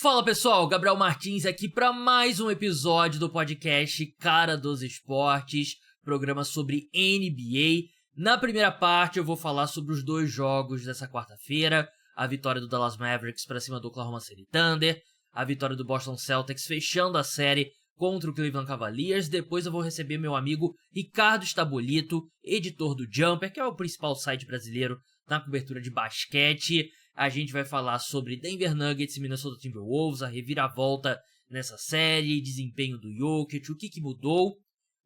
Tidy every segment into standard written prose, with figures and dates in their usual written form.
Fala pessoal, Gabriel Martins aqui para mais um episódio do podcast Cara dos Esportes, programa sobre NBA. Na primeira parte eu vou falar sobre os dois jogos dessa quarta-feira, a vitória do Dallas Mavericks para cima do Oklahoma City Thunder, a vitória do Boston Celtics fechando a série contra o Cleveland Cavaliers. Depois eu vou receber meu amigo Ricardo Stabolito, editor do Jumper, que é o principal site brasileiro na cobertura de basquete. A gente vai falar sobre Denver Nuggets e Minnesota Timberwolves, a reviravolta nessa série, desempenho do Jokic, o que mudou.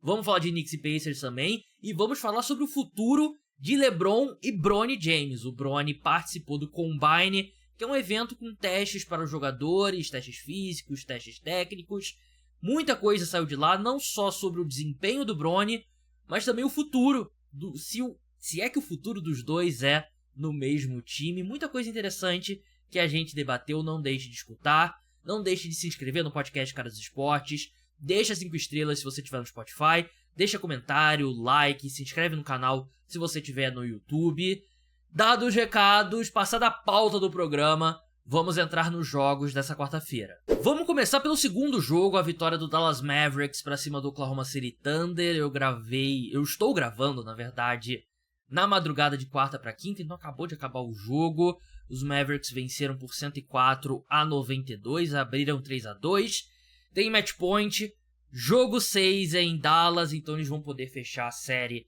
Vamos falar de Knicks e Pacers também, e vamos falar sobre o futuro de LeBron e Bronny James. O Bronny participou do Combine, que é um evento com testes para os jogadores, testes físicos, testes técnicos. Muita coisa saiu de lá, não só sobre o desempenho do Bronny, mas também o futuro, se é que o futuro dos dois é no mesmo time. Muita coisa interessante que a gente debateu. Não deixe de escutar, não deixe de se inscrever no podcast Cara dos Esportes, deixa 5 estrelas se você estiver no Spotify, deixa comentário, like, se inscreve no canal se você estiver no YouTube. Dados os recados, passada a pauta do programa, vamos entrar nos jogos dessa quarta-feira. Vamos começar pelo segundo jogo, a vitória do Dallas Mavericks para cima do Oklahoma City Thunder. Eu estou gravando, na verdade, na madrugada de quarta para quinta, então acabou de acabar o jogo. Os Mavericks venceram por 104-92, abriram 3-2. Tem match point, jogo 6 é em Dallas, então eles vão poder fechar a série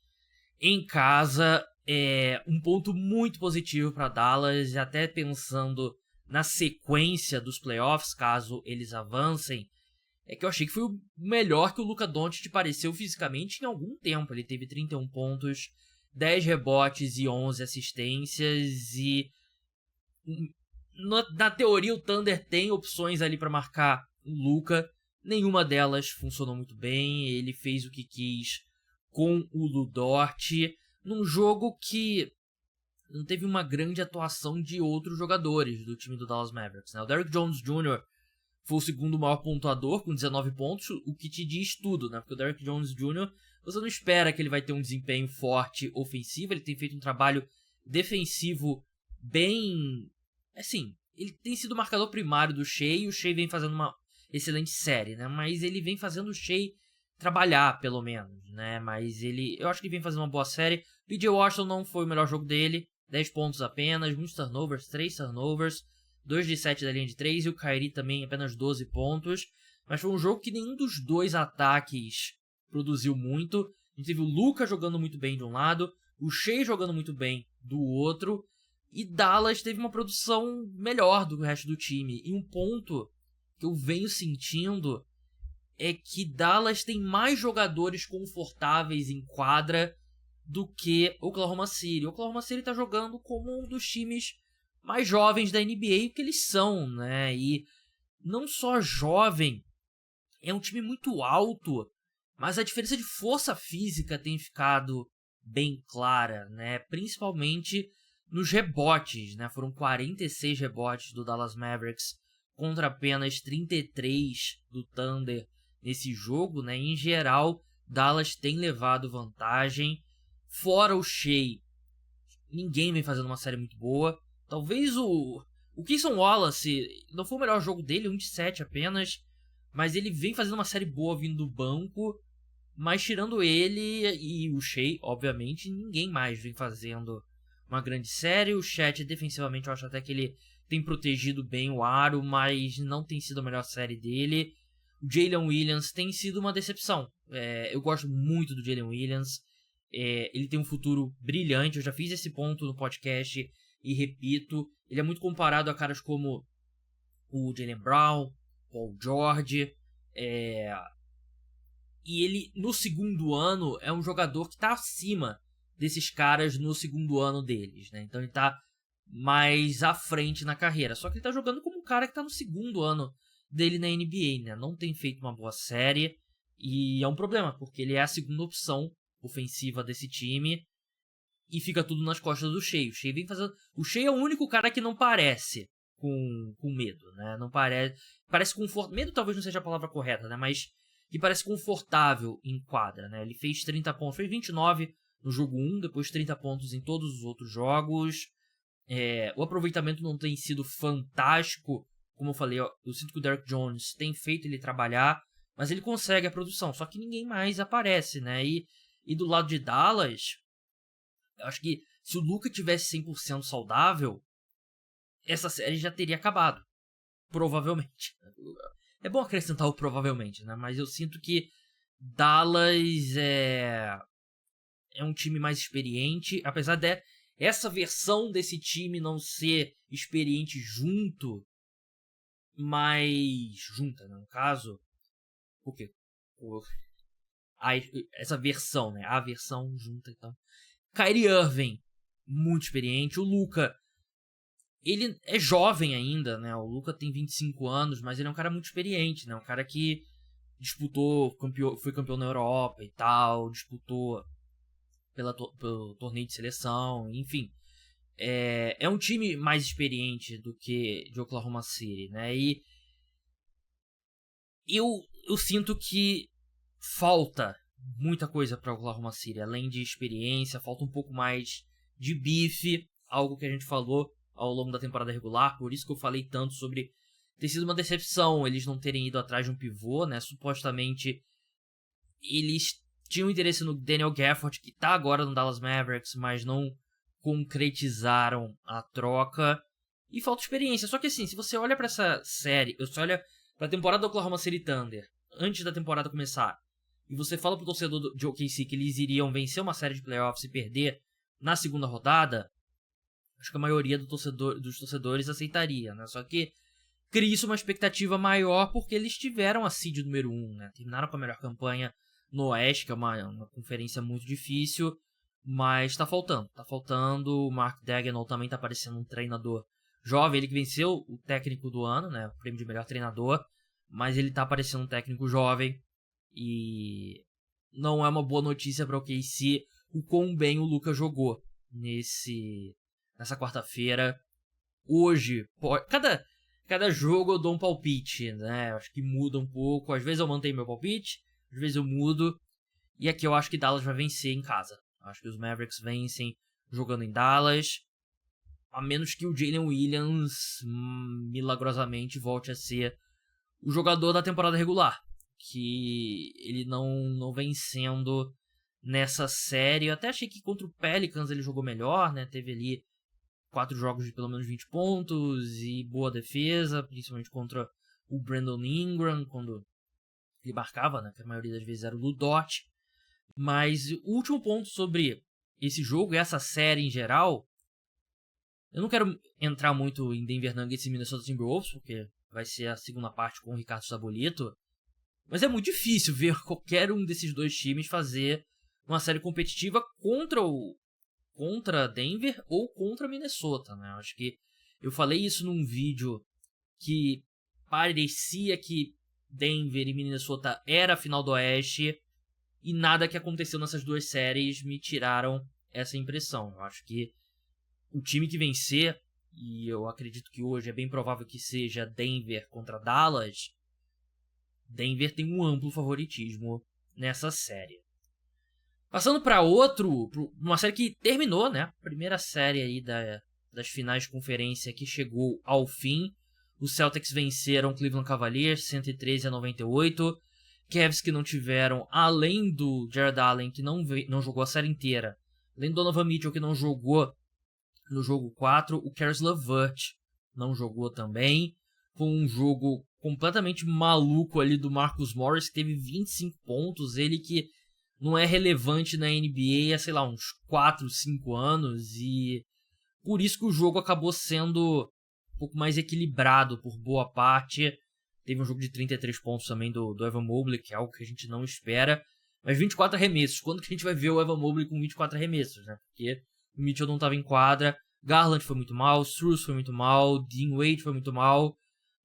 em casa. É um ponto muito positivo para Dallas, e até pensando na sequência dos playoffs, caso eles avancem, é que eu achei que foi o melhor que o Luka Doncic pareceu fisicamente em algum tempo. Ele teve 31 pontos, 10 rebotes e 11 assistências, e na teoria o Thunder tem opções ali para marcar o Luka. Nenhuma delas funcionou muito bem. Ele fez o que quis com o Lu Dort, num jogo que não teve uma grande atuação de outros jogadores do time do Dallas Mavericks, né? O Derrick Jones Jr. foi o segundo maior pontuador com 19 pontos, o que te diz tudo, né? Porque o Derrick Jones Jr., você não espera que ele vai ter um desempenho forte ofensivo. Ele tem feito um trabalho defensivo bem... assim, ele tem sido o marcador primário do Shai, e o Shai vem fazendo uma excelente série, né? Mas ele vem fazendo o Shai trabalhar, pelo menos, né? Mas eu acho que ele vem fazendo uma boa série. PJ Washington não foi o melhor jogo dele, 10 pontos apenas, muitos turnovers, 3 turnovers, 2 de 7 da linha de 3, e o Kyrie também apenas 12 pontos. Mas foi um jogo que nenhum dos dois ataques produziu muito. A gente teve o Luka jogando muito bem de um lado, o Shai jogando muito bem do outro, e Dallas teve uma produção melhor do resto do time. E um ponto que eu venho sentindo é que Dallas tem mais jogadores confortáveis em quadra do que Oklahoma City. Oklahoma City tá jogando como um dos times mais jovens da NBA, que eles são, né? E não só jovem, é um time muito alto, mas a diferença de força física tem ficado bem clara, né? Principalmente nos rebotes, né? Foram 46 rebotes do Dallas Mavericks contra apenas 33 do Thunder nesse jogo, né? Em geral, Dallas tem levado vantagem. Fora o Shai, ninguém vem fazendo uma série muito boa. Talvez o Cason Wallace não foi o melhor jogo dele, 1 de 7 apenas, mas ele vem fazendo uma série boa vindo do banco. Mas tirando ele e o Shai, obviamente, ninguém mais vem fazendo uma grande série. O Chat, defensivamente, eu acho até que ele tem protegido bem o aro, mas não tem sido a melhor série dele. O Jalen Williams tem sido uma decepção. Eu gosto muito do Jalen Williams. Ele tem um futuro brilhante. Eu já fiz esse ponto no podcast e repito. Ele é muito comparado a caras como o Jaylen Brown, Paul George. E ele, no segundo ano, é um jogador que está acima desses caras no segundo ano deles, né? Então ele está mais à frente na carreira. Só que ele está jogando como um cara que está no segundo ano dele na NBA, né? Não tem feito uma boa série. E é um problema, porque ele é a segunda opção ofensiva desse time. E fica tudo nas costas do Shai. O Shai vem fazendo... O Shai é o único cara que não parece com medo, né? Não parece... Parece confortável. Medo talvez não seja a palavra correta, né? Mas que parece confortável em quadra, né? Ele fez 30 pontos, fez 29 no jogo 1, depois 30 pontos em todos os outros jogos. O aproveitamento não tem sido fantástico como eu falei, eu sinto que o Derrick Jones tem feito ele trabalhar, mas ele consegue a produção, só que ninguém mais aparece, né? E do lado de Dallas, eu acho que se o Luka tivesse 100% saudável, essa série já teria acabado. Provavelmente. É bom acrescentar o provavelmente, né? Mas eu sinto que Dallas é um time mais experiente, apesar de essa versão desse time não ser experiente junto, mas junta, né? No caso, porque essa versão, né? A versão junta, então. Kyrie Irving, muito experiente. O Luka, ele é jovem ainda, né? O Luka tem 25 anos, mas ele é um cara muito experiente, né? Um cara que disputou, foi campeão na Europa e tal, disputou pelo torneio de seleção, enfim. É um time mais experiente do que de Oklahoma City, né? E eu sinto que falta muita coisa para Oklahoma City, além de experiência, falta um pouco mais de bife, algo que a gente falou ao longo da temporada regular, por isso que eu falei tanto sobre ter sido uma decepção eles não terem ido atrás de um pivô, né? Supostamente eles tinham interesse no Daniel Gafford, que tá agora no Dallas Mavericks, mas não concretizaram a troca. E falta experiência. Só que assim, se você olha para essa série, você olha pra temporada do Oklahoma City Thunder, antes da temporada começar, e você fala pro torcedor de OKC que eles iriam vencer uma série de playoffs e perder na segunda rodada, acho que a maioria dos torcedores aceitaria, né? Só que cria isso uma expectativa maior porque eles tiveram a seed número 1, né? Terminaram com a melhor campanha no Oeste, que é uma conferência muito difícil, mas tá faltando. Tá faltando. O Mark Daigneault também tá parecendo um treinador jovem, ele que venceu o técnico do ano, né? O prêmio de melhor treinador, mas ele tá parecendo um técnico jovem e não é uma boa notícia para o OKC o quão bem o Luka jogou nessa quarta-feira. Hoje, cada jogo eu dou um palpite, né? Acho que muda um pouco. Às vezes eu mantenho meu palpite, às vezes eu mudo. E aqui eu acho que Dallas vai vencer em casa. Acho que os Mavericks vencem jogando em Dallas. A menos que o Jalen Williams milagrosamente volte a ser o jogador da temporada regular. Que ele não vem sendo nessa série. Eu até achei que contra o Pelicans ele jogou melhor, né? Teve ali 4 jogos de pelo menos 20 pontos e boa defesa, principalmente contra o Brandon Ingram, quando ele marcava, né? Que a maioria das vezes era o Lu Dort. Mas o último ponto sobre esse jogo e essa série em geral, eu não quero entrar muito em Denver Nuggets e Minnesota Timberwolves, porque vai ser a segunda parte com o Ricardo Sabolito. Mas é muito difícil ver qualquer um desses dois times fazer uma série competitiva contra Denver ou contra Minnesota, né? Acho que eu falei isso num vídeo que parecia que Denver e Minnesota era a final do Oeste e nada que aconteceu nessas duas séries me tiraram essa impressão. Eu acho que o time que vencer, e eu acredito que hoje é bem provável que seja Denver contra Dallas, Denver tem um amplo favoritismo nessa série. Passando para uma série que terminou, né? Primeira série aí das finais de conferência que chegou ao fim. Os Celtics venceram o Cleveland Cavaliers 113-98. Cavs que não tiveram, além do Jared Allen, que não jogou a série inteira, além do Donovan Mitchell, que não jogou no jogo 4, o Caris LeVert não jogou também. Foi um jogo completamente maluco ali do Marcus Morris, que teve 25 pontos. Ele que não é relevante na NBA há, sei lá, uns 4, 5 anos. E por isso que o jogo acabou sendo um pouco mais equilibrado por boa parte. Teve um jogo de 33 pontos também do Evan Mobley, que é algo que a gente não espera. Mas 24 arremessos. Quando que a gente vai ver o Evan Mobley com 24 arremessos, né? Porque o Mitchell não estava em quadra. Garland foi muito mal. Strus foi muito mal. Dean Wade foi muito mal.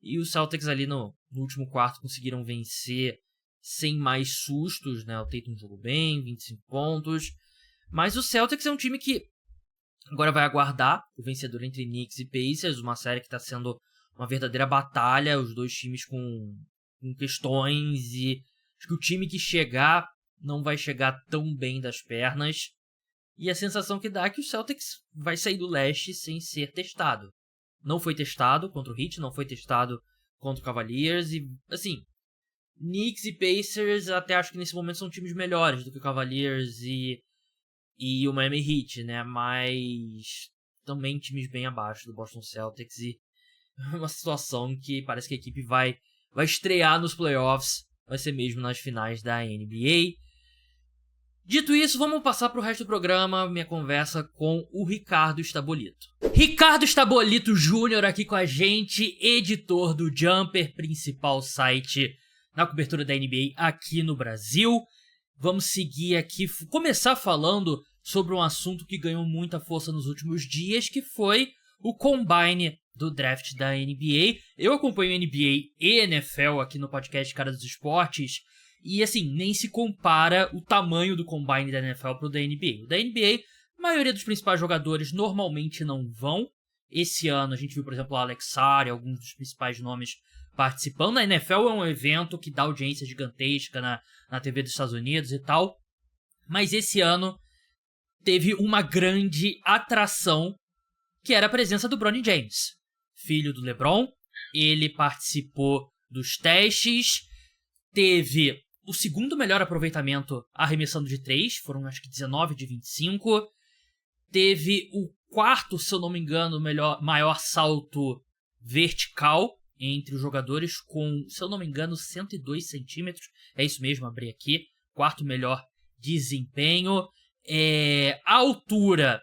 E os Celtics ali no último quarto conseguiram vencer sem mais sustos, né? O Tatum jogou bem, 25 pontos. Mas o Celtics é um time que agora vai aguardar o vencedor entre Knicks e Pacers. Uma série que está sendo uma verdadeira batalha. Os dois times com questões. E acho que o time que chegar não vai chegar tão bem das pernas. E a sensação que dá é que o Celtics vai sair do leste sem ser testado. não foi testado contra o Heat, não foi testado contra o Cavaliers. E, assim, Knicks e Pacers até acho que nesse momento são times melhores do que o Cavaliers e o Miami Heat, né? Mas também times bem abaixo do Boston Celtics e uma situação que parece que a equipe vai estrear nos playoffs, vai ser mesmo nas finais da NBA. Dito isso, vamos passar para o resto do programa, minha conversa com o Ricardo Stabolito. Ricardo Stabolito Jr. aqui com a gente, editor do Jumper, principal site na cobertura da NBA aqui no Brasil. Vamos seguir aqui, começar falando sobre um assunto que ganhou muita força nos últimos dias, que foi o Combine do draft da NBA. Eu acompanho NBA e NFL aqui no podcast Cara dos Esportes, e assim, nem se compara o tamanho do Combine da NFL pro da NBA. O da NBA, a maioria dos principais jogadores normalmente não vão. Esse ano a gente viu, por exemplo, o Alex Sarr e alguns dos principais nomes participando. A NFL é um evento que dá audiência gigantesca na TV dos Estados Unidos e tal. Mas esse ano teve uma grande atração, que era a presença do Bronny James, filho do LeBron. Ele participou dos testes, teve o segundo melhor aproveitamento arremessando de 3, foram acho que 19 de 25. Teve o quarto, se eu não me engano, maior salto vertical entre os jogadores, com, se eu não me engano, 102 centímetros. É isso mesmo, abri aqui. Quarto melhor desempenho. A altura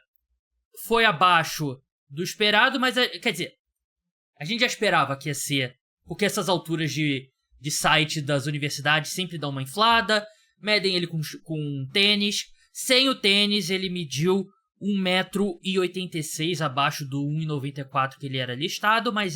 foi abaixo do esperado, mas, quer dizer, a gente já esperava que ia ser, porque essas alturas de site das universidades sempre dão uma inflada, medem ele com tênis. Sem o tênis, ele mediu 1,86 m abaixo do 1,94 que ele era listado, mas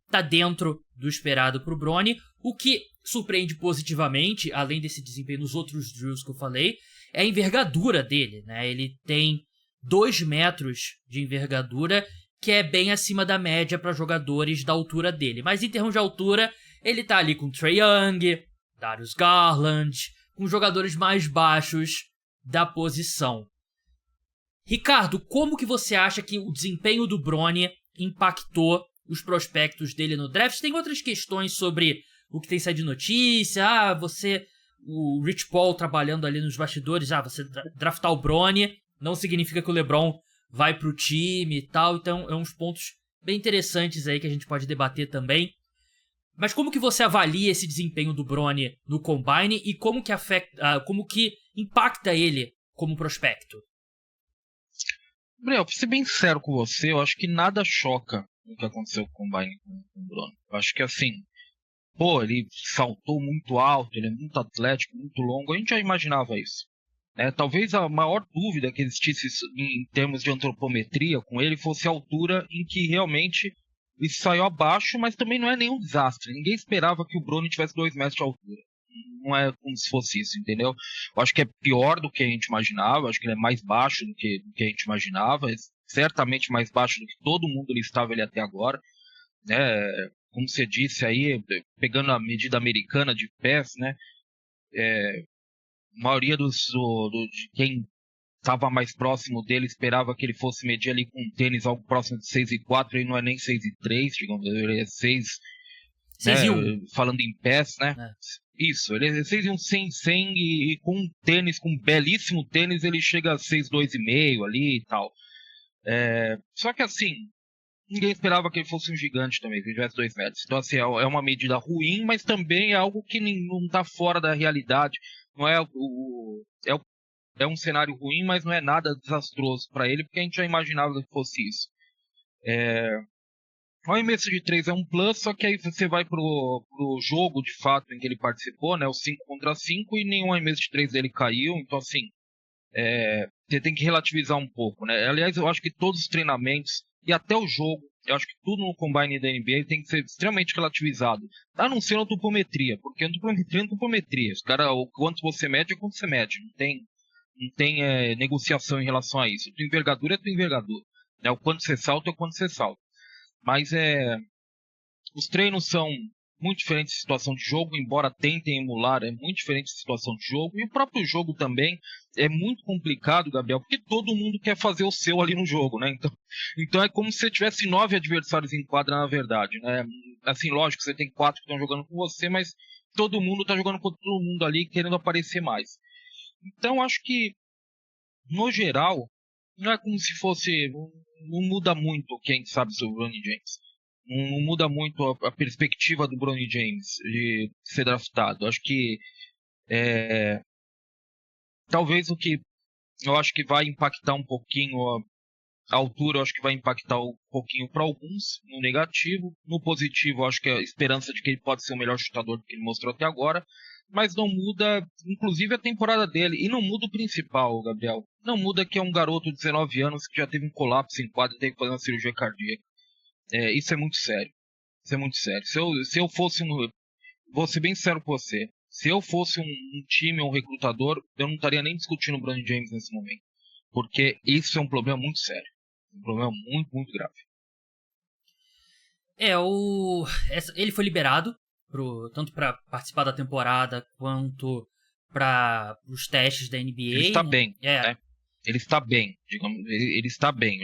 tá dentro do esperado pro Bronny. O que surpreende positivamente, além desse desempenho nos outros drills que eu falei, é a envergadura dele, né? Ele tem 2 metros de envergadura, que é bem acima da média para jogadores da altura dele. Mas em termos de altura, ele tá ali com Trae Young, Darius Garland, com jogadores mais baixos da posição. Ricardo, como que você acha que o desempenho do Bronny impactou os prospectos dele no draft? Tem outras questões sobre o que tem saído de notícia, o Rich Paul trabalhando ali nos bastidores, você draftar o Bronny não significa que o LeBron vai pro time e tal, então é uns pontos bem interessantes aí que a gente pode debater também. Mas como que você avalia esse desempenho do Bronny no Combine e como que impacta ele como prospecto? Gabriel, pra ser bem sincero com você, eu acho que nada choca no que aconteceu com o Combine com o Bronny. Eu acho que assim, ele saltou muito alto, ele é muito atlético, muito longo, a gente já imaginava isso. Talvez a maior dúvida que existisse em termos de antropometria com ele fosse a altura em que realmente isso saiu abaixo, mas também não é nenhum desastre. Ninguém esperava que o Bronny tivesse 2 metros de altura. Não é como se fosse isso, entendeu? Eu acho que é pior do que a gente imaginava, eu acho que ele é mais baixo do que a gente imaginava, é certamente mais baixo do que todo mundo listava ele até agora, né? Como você disse aí, pegando a medida americana de pés, né? A maioria de quem estava mais próximo dele esperava que ele fosse medir ali com um tênis algo próximo de 6,4, ele não é nem 6,3, digamos, ele é 6, 6,1. Falando em pés, né? Isso, ele é 6,1 e com um tênis, com um belíssimo tênis, ele chega a 6,2,5 ali e tal. Só que assim, ninguém esperava que ele fosse um gigante também, que ele tivesse 2 metros. Então assim, é uma medida ruim, mas também é algo que não está fora da realidade. Não é um cenário ruim, mas não é nada desastroso para ele, porque a gente já imaginava que fosse isso. O arremesso de 3 é um plus, só que aí você vai pro jogo de fato em que ele participou, né, o 5 contra 5, e nenhum arremesso de 3 dele caiu, então assim, você tem que relativizar um pouco, né? Aliás, eu acho que todos os treinamentos e até o jogo, eu acho que tudo no Combine da NBA tem que ser extremamente relativizado, a não ser na tupometria, porque antropometria é antropometria, o quanto você mede é quanto você mede, não tem negociação em relação a isso. Tua envergadura é tua envergadura, né? O quanto você salta é o quanto você salta. Mas os treinos são muito diferente de situação de jogo, embora tentem emular, é muito diferente de situação de jogo. E o próprio jogo também é muito complicado, Gabriel, porque todo mundo quer fazer o seu ali no jogo, né? Então é como se você tivesse 9 adversários em quadra, na verdade, né? Assim, lógico, você tem 4 que estão jogando com você, mas todo mundo está jogando com todo mundo ali, querendo aparecer mais. Então, acho que, no geral, não é como se fosse... Não muda muito quem sabe sobre o Bronny James. Não muda muito a perspectiva do Bronny James de ser draftado. Acho que talvez o que eu acho que vai impactar um pouquinho a altura, eu acho que vai impactar um pouquinho para alguns, no negativo. No positivo, eu acho que a esperança de que ele pode ser o melhor chutador que ele mostrou até agora, mas não muda, inclusive, a temporada dele. E não muda o principal, Gabriel. Não muda que é um garoto de 19 anos que já teve um colapso em quadra e teve que fazer uma cirurgia cardíaca. Isso é muito sério. Isso é muito sério. Se eu fosse vou ser bem sério com você. Se eu fosse um time ou um recrutador, eu não estaria nem discutindo o Bronny James nesse momento. Porque isso é um problema muito sério. Um problema muito, muito grave. Ele foi liberado tanto para participar da temporada quanto para os testes da NBA. Ele está bem, né? Ele está bem, digamos. Ele está bem.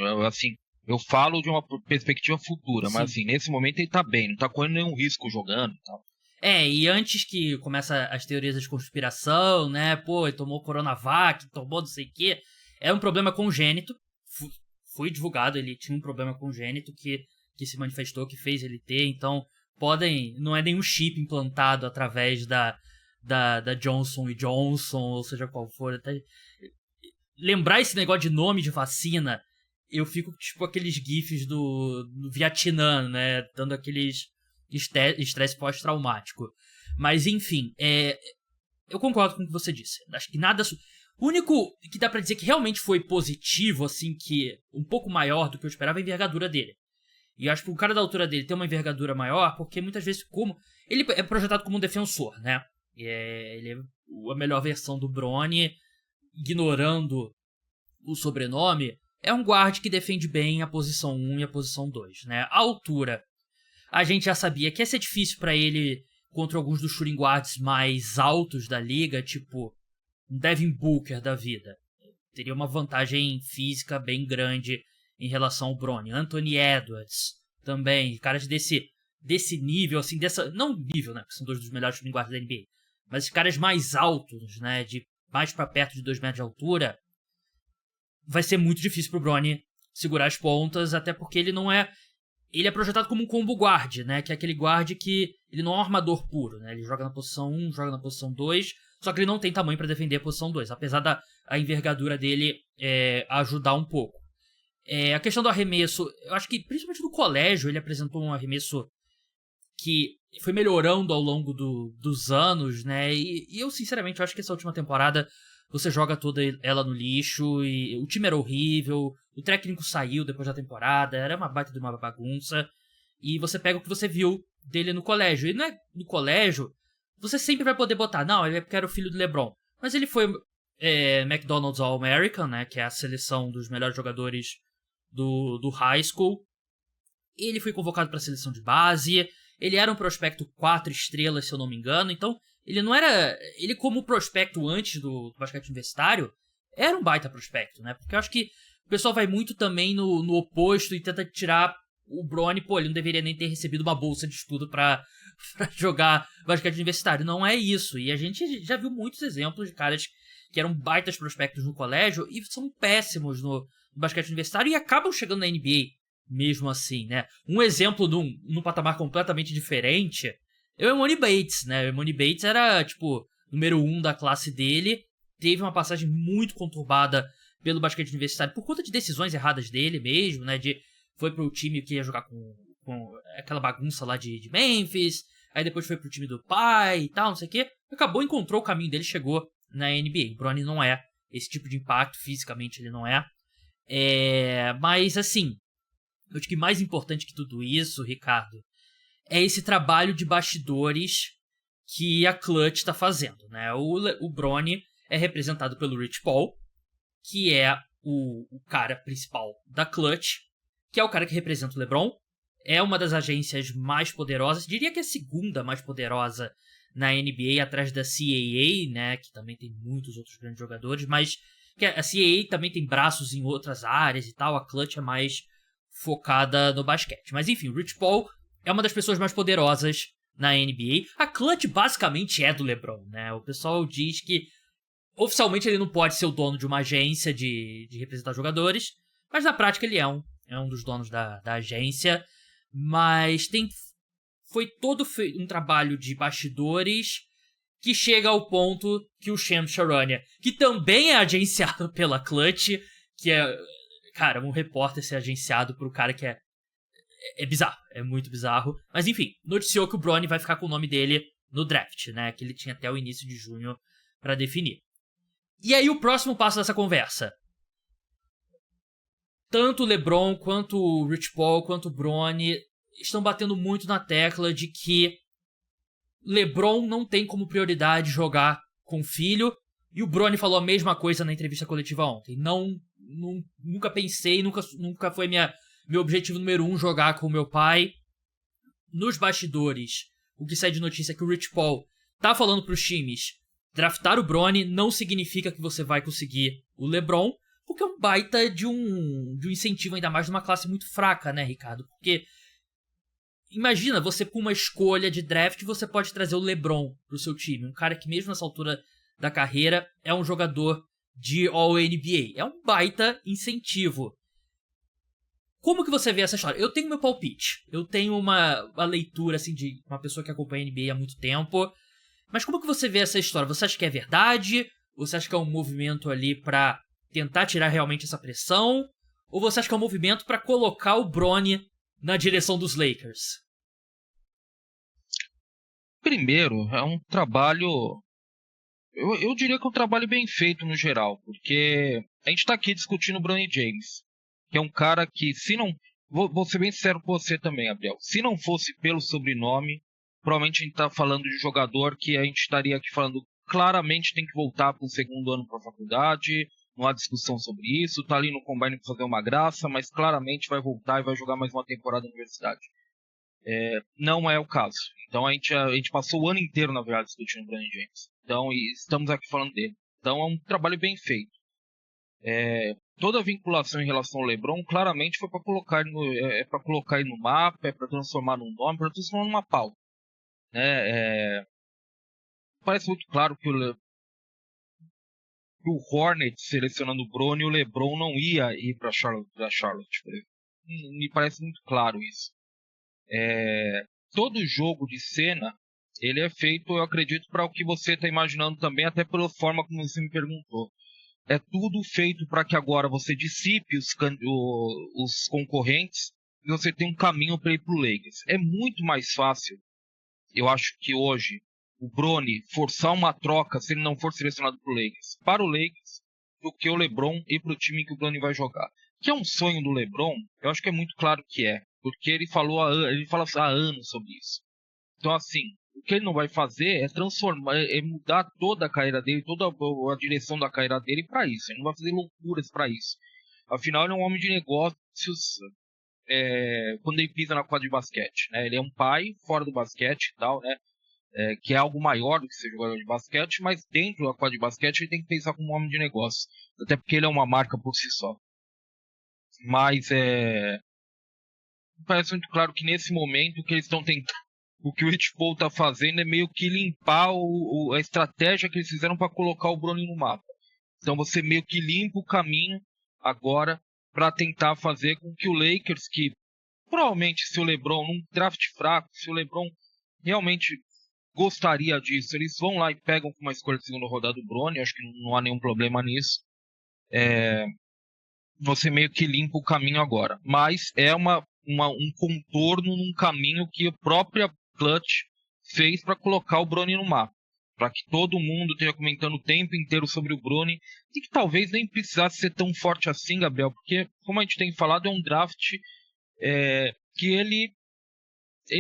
Eu falo de uma perspectiva futura, sim, mas assim, nesse momento ele está bem, não está correndo nenhum risco jogando e tal. E antes que começa as teorias de conspiração, né? Pô, ele tomou Coronavac, tomou não sei o quê. É um problema congênito. Foi divulgado, ele tinha um problema congênito que se manifestou, que fez ele ter. Então, não é nenhum chip implantado através da Johnson & Johnson, ou seja qual for. Até lembrar esse negócio de nome de vacina, eu fico tipo aqueles gifs do Vietnã, né? Dando aqueles estresse pós-traumático. Mas, enfim, eu concordo com o que você disse. Acho que nada... O único que dá pra dizer que realmente foi positivo, assim, que um pouco maior do que eu esperava, é a envergadura dele. E eu acho que o cara da altura dele tem uma envergadura maior, porque muitas vezes, como ele é projetado como um defensor, né? Ele é a melhor versão do Bronny, ignorando o sobrenome, é um guard que defende bem a posição 1 e a posição 2, né? A altura, a gente já sabia que ia ser difícil pra ele contra alguns dos shooting guards mais altos da liga, tipo um Devin Booker da vida. Teria uma vantagem física bem grande em relação ao Bronny. Anthony Edwards também, caras desse nível, assim, não nível, né, que são 2 dos melhores shooting guards da NBA, mas caras mais altos, né, de mais pra perto de 2 metros de altura, vai ser muito difícil pro Bronny segurar as pontas, até porque ele é projetado como um combo guard, né? Que é aquele guard que ele não é um armador puro, né? Ele joga na posição 1, joga na posição 2, só que ele não tem tamanho para defender a posição 2, apesar da envergadura dele ajudar um pouco. A questão do arremesso, eu acho que principalmente no colégio ele apresentou um arremesso que foi melhorando ao longo dos anos, né? E eu, sinceramente, acho que essa última temporada você joga toda ela no lixo, e o time era horrível, o técnico saiu depois da temporada, era uma baita de uma bagunça, e você pega o que você viu dele no colégio. E não é no colégio, você sempre vai poder botar, não, ele é porque era o filho do LeBron. Mas ele foi McDonald's All-American, né, que é a seleção dos melhores jogadores do high school. Ele foi convocado para a seleção de base, ele era um prospecto 4 estrelas, se eu não me engano, então ele não era... Ele, como prospecto antes do basquete universitário, era um baita prospecto, né? Porque eu acho que o pessoal vai muito também no oposto e tenta tirar o Bronny. Pô, ele não deveria nem ter recebido uma bolsa de estudo pra jogar basquete universitário. Não é isso. E a gente já viu muitos exemplos de caras que eram baitas prospectos no colégio e são péssimos no basquete universitário e acabam chegando na NBA mesmo assim, né? Um exemplo num patamar completamente diferente é o Emoni Bates, né? O Emoni Bates era, tipo, número 1 da classe dele, teve uma passagem muito conturbada pelo basquete universitário por conta de decisões erradas dele mesmo, né? Foi pro time que ia jogar com aquela bagunça lá de Memphis, aí depois foi pro time do pai e tal, não sei o quê. Encontrou o caminho dele, chegou na NBA. O Bronny não é esse tipo de impacto, fisicamente ele não é. Mas, assim, eu acho que mais importante que tudo isso, Ricardo, é esse trabalho de bastidores que a Clutch tá fazendo, né? O Bronny é representado pelo Rich Paul, que é o cara principal da Clutch, que é o cara que representa o LeBron, é uma das agências mais poderosas, diria que é a segunda mais poderosa na NBA, atrás da CAA, né, que também tem muitos outros grandes jogadores, mas que a CAA também tem braços em outras áreas e tal, a Clutch é mais focada no basquete. Mas enfim, o Rich Paul é uma das pessoas mais poderosas na NBA. A Clutch basicamente é do LeBron, né? O pessoal diz que oficialmente ele não pode ser o dono de uma agência de representar jogadores, mas na prática ele é um dos donos da agência. Mas foi todo um trabalho de bastidores que chega ao ponto que o Shams Charania, que também é agenciado pela Clutch, que é, cara, um repórter ser agenciado por um cara que é bizarro, é muito bizarro. Mas enfim, noticiou que o Bronny vai ficar com o nome dele no draft, né? Que ele tinha até o início de junho pra definir. E aí o próximo passo dessa conversa. Tanto o LeBron, quanto o Rich Paul, quanto o Bronny estão batendo muito na tecla de que LeBron não tem como prioridade jogar com o filho. E o Bronny falou a mesma coisa na entrevista coletiva ontem. Nunca pensei, nunca foi meu objetivo número 1 jogar com o meu pai. Nos bastidores, o que sai de notícia é que o Rich Paul tá falando pros times: draftar o Bronny não significa que você vai conseguir o LeBron, porque é um baita de um incentivo, ainda mais numa classe muito fraca, né, Ricardo? Porque imagina, você com uma escolha de draft, você pode trazer o LeBron pro seu time. Um cara que mesmo nessa altura da carreira é um jogador de All-NBA. É um baita incentivo. Como que você vê essa história? Eu tenho meu palpite. Eu tenho uma leitura assim de uma pessoa que acompanha a NBA há muito tempo. Mas como que você vê essa história? Você acha que é verdade? Você acha que é um movimento ali pra tentar tirar realmente essa pressão? Ou você acha que é um movimento pra colocar o Bronny na direção dos Lakers? Primeiro, é um trabalho... Eu diria que é um trabalho bem feito no geral, porque a gente está aqui discutindo o Bronny James, que é um cara que, se não... Vou ser bem sincero com você também, Gabriel. Se não fosse pelo sobrenome, provavelmente a gente está falando de jogador que a gente estaria aqui falando claramente tem que voltar para o segundo ano para a faculdade, não há discussão sobre isso, tá ali no Combine para fazer uma graça, mas claramente vai voltar e vai jogar mais uma temporada na universidade. Não é o caso. Então a gente passou o ano inteiro, na verdade, discutindo o Bronny James. Então, e estamos aqui falando dele. Então é um trabalho bem feito. Toda a vinculação em relação ao LeBron claramente foi para colocar ele no mapa, é para transformar num nome, para transformar numa pauta. Parece muito claro que o Hornets selecionando o Bronny e o LeBron não ia ir para Charlotte, por exemplo. Me parece muito claro isso. Todo jogo de cena ele é feito, eu acredito, para o que você está imaginando também, até pela forma como você me perguntou. É tudo feito para que agora você dissipe os concorrentes e você tenha um caminho para ir para o Lakers. É muito mais fácil, eu acho que hoje, o Bronny forçar uma troca se ele não for selecionado para o Lakers, do que o LeBron ir para o time que o Bronny vai jogar. Que é um sonho do LeBron, eu acho que é muito claro que é, porque ele fala há anos sobre isso. Então, assim, o que ele não vai fazer é mudar toda a carreira dele, toda a direção da carreira dele para isso. Ele não vai fazer loucuras para isso. Afinal, ele é um homem de negócios quando ele pisa na quadra de basquete. Né? Ele é um pai fora do basquete e tal, né? Que é algo maior do que ser jogador de basquete, mas dentro da quadra de basquete ele tem que pensar como um homem de negócio. Até porque ele é uma marca por si só. Mas parece muito claro que nesse momento o que eles estão tentando, o que o Rich Paul está fazendo é meio que limpar a estratégia que eles fizeram para colocar o Bronny no mapa. Então você meio que limpa o caminho agora para tentar fazer com que o Lakers, que provavelmente se o LeBron num draft fraco, se o LeBron realmente gostaria disso, eles vão lá e pegam com uma escolha de segunda rodada do Bronny, acho que não há nenhum problema nisso. Você meio que limpa o caminho agora. Mas é um contorno num caminho que a própria Clutch fez para colocar o Bronny no mapa. Para que todo mundo esteja comentando o tempo inteiro sobre o Bronny. E que talvez nem precisasse ser tão forte assim, Gabriel. Porque, como a gente tem falado, é um draft que ele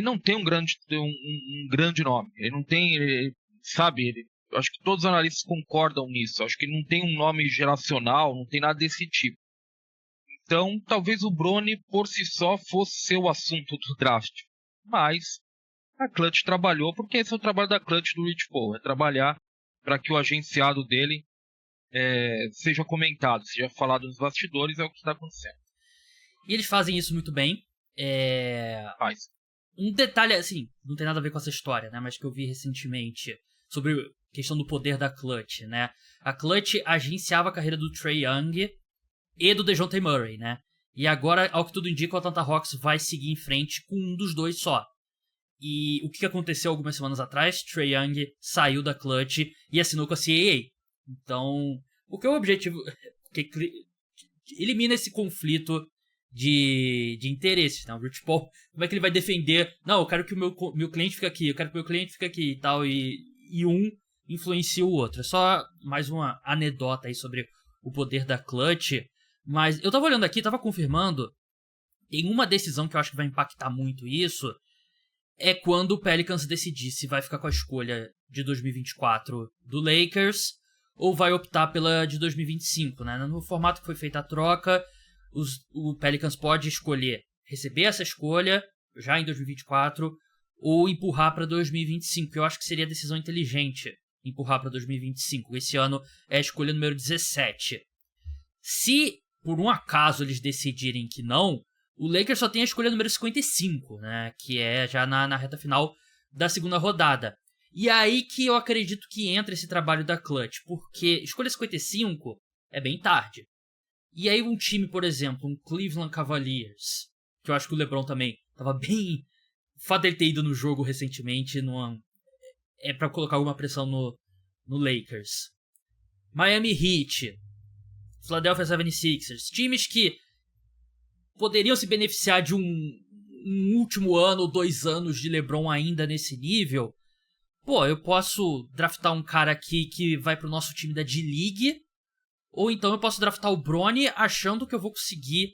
não tem um grande nome. Ele não tem, acho que todos os analistas concordam nisso. Acho que ele não tem um nome geracional, não tem nada desse tipo. Então, talvez o Bronny por si só fosse ser o assunto do draft. Mas a Clutch trabalhou, porque esse é o trabalho da Clutch do Rich Paul, é trabalhar para que o agenciado dele seja comentado, seja falado nos bastidores, é o que está acontecendo. E eles fazem isso muito bem. Faz. Um detalhe, assim, não tem nada a ver com essa história, né? Mas que eu vi recentemente sobre a questão do poder da Clutch, né? A Clutch agenciava a carreira do Trae Young e do DeJounte Murray, né? E agora, ao que tudo indica, o Atlanta Hawks vai seguir em frente com um dos dois só. E o que aconteceu algumas semanas atrás? Trae Young saiu da Clutch e assinou com a CAA. Então, o que é o objetivo? Que elimina esse conflito de interesses, né? O Rich Paul, como é que ele vai defender? Não, eu quero que o meu cliente fique aqui, eu quero que o meu cliente fique aqui e tal, e um influencia o outro. É só mais uma anedota aí sobre o poder da Clutch, mas eu tava olhando aqui, tava confirmando, tem uma decisão que eu acho que vai impactar muito isso, é quando o Pelicans decidir se vai ficar com a escolha de 2024 do Lakers ou vai optar pela de 2025, né? No formato que foi feita a troca, o Pelicans pode escolher receber essa escolha já em 2024 ou empurrar para 2025, que eu acho que seria a decisão inteligente empurrar para 2025. Esse ano é a escolha número 17. Se por um acaso eles decidirem que não, o Lakers só tem a escolha número 55, né? Que é já na reta final da segunda rodada. E aí que eu acredito que entra esse trabalho da Clutch, porque escolha 55 é bem tarde. E aí um time, por exemplo, um Cleveland Cavaliers, que eu acho que o LeBron também tava bem... O fato dele ter ido no jogo recentemente é pra colocar alguma pressão no Lakers. Miami Heat, Philadelphia 76ers, times que poderiam se beneficiar de um último ano ou 2 anos de LeBron ainda nesse nível. Pô, eu posso draftar um cara aqui que vai pro nosso time da D-League, ou então eu posso draftar o Bronny achando que eu vou conseguir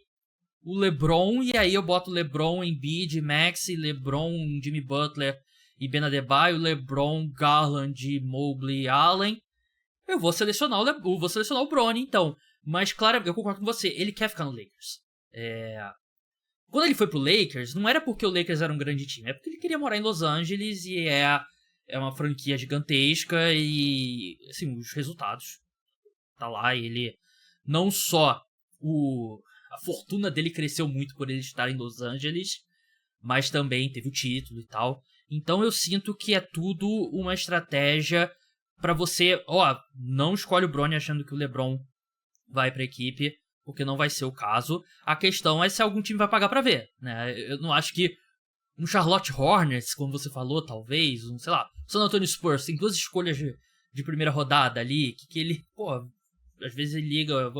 o LeBron, e aí eu boto LeBron, Embiid, Maxey, LeBron, Jimmy Butler e Ben Adebayo, LeBron, Garland, Mobley, Allen. Eu vou selecionar o Bronny, então. Mas, claro, eu concordo com você, ele quer ficar no Lakers. Quando ele foi pro Lakers, não era porque o Lakers era um grande time, é porque ele queria morar em Los Angeles e é uma franquia gigantesca e, assim, os resultados tá lá. Ele não só a fortuna dele cresceu muito por ele estar em Los Angeles, mas também teve o título e tal. Então eu sinto que é tudo uma estratégia pra você, não escolhe o Bronny achando que o LeBron vai pra equipe, porque não vai ser o caso. A questão é se algum time vai pagar pra ver, né? Eu não acho que um Charlotte Hornets, como você falou, talvez, sei lá, San Antonio Spurs, tem 2 escolhas de primeira rodada ali, que ele, às vezes ele liga,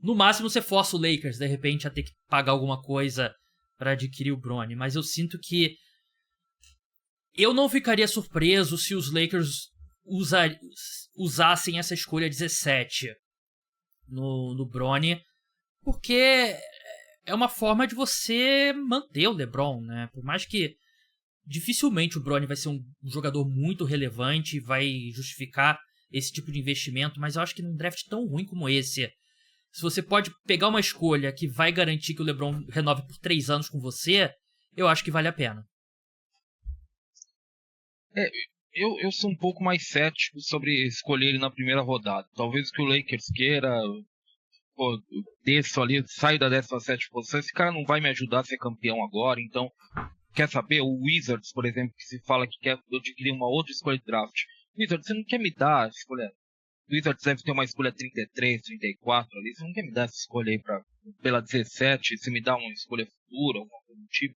no máximo você força o Lakers, de repente, a ter que pagar alguma coisa pra adquirir o Bronny, mas eu sinto que eu não ficaria surpreso se os Lakers usassem essa escolha 17 no Bronny, porque é uma forma de você manter o LeBron, né? Por mais que dificilmente o Bronny vai ser um jogador muito relevante e vai justificar esse tipo de investimento, mas eu acho que num draft tão ruim como esse, se você pode pegar uma escolha que vai garantir que o LeBron renove por 3 anos com você, eu acho que vale a pena. Eu sou um pouco mais cético sobre escolher ele na primeira rodada. Talvez o que o Lakers queira, desço ali, saio da 17ª posição, esse cara não vai me ajudar a ser campeão agora, então, quer saber? O Wizards, por exemplo, que se fala que quer adquirir uma outra escolha de draft. Wizards, você não quer me dar a escolha? O Wizards deve ter uma escolha 33, 34 ali, você não quer me dar essa escolha aí pela 17, você me dá uma escolha futura, alguma coisa do tipo.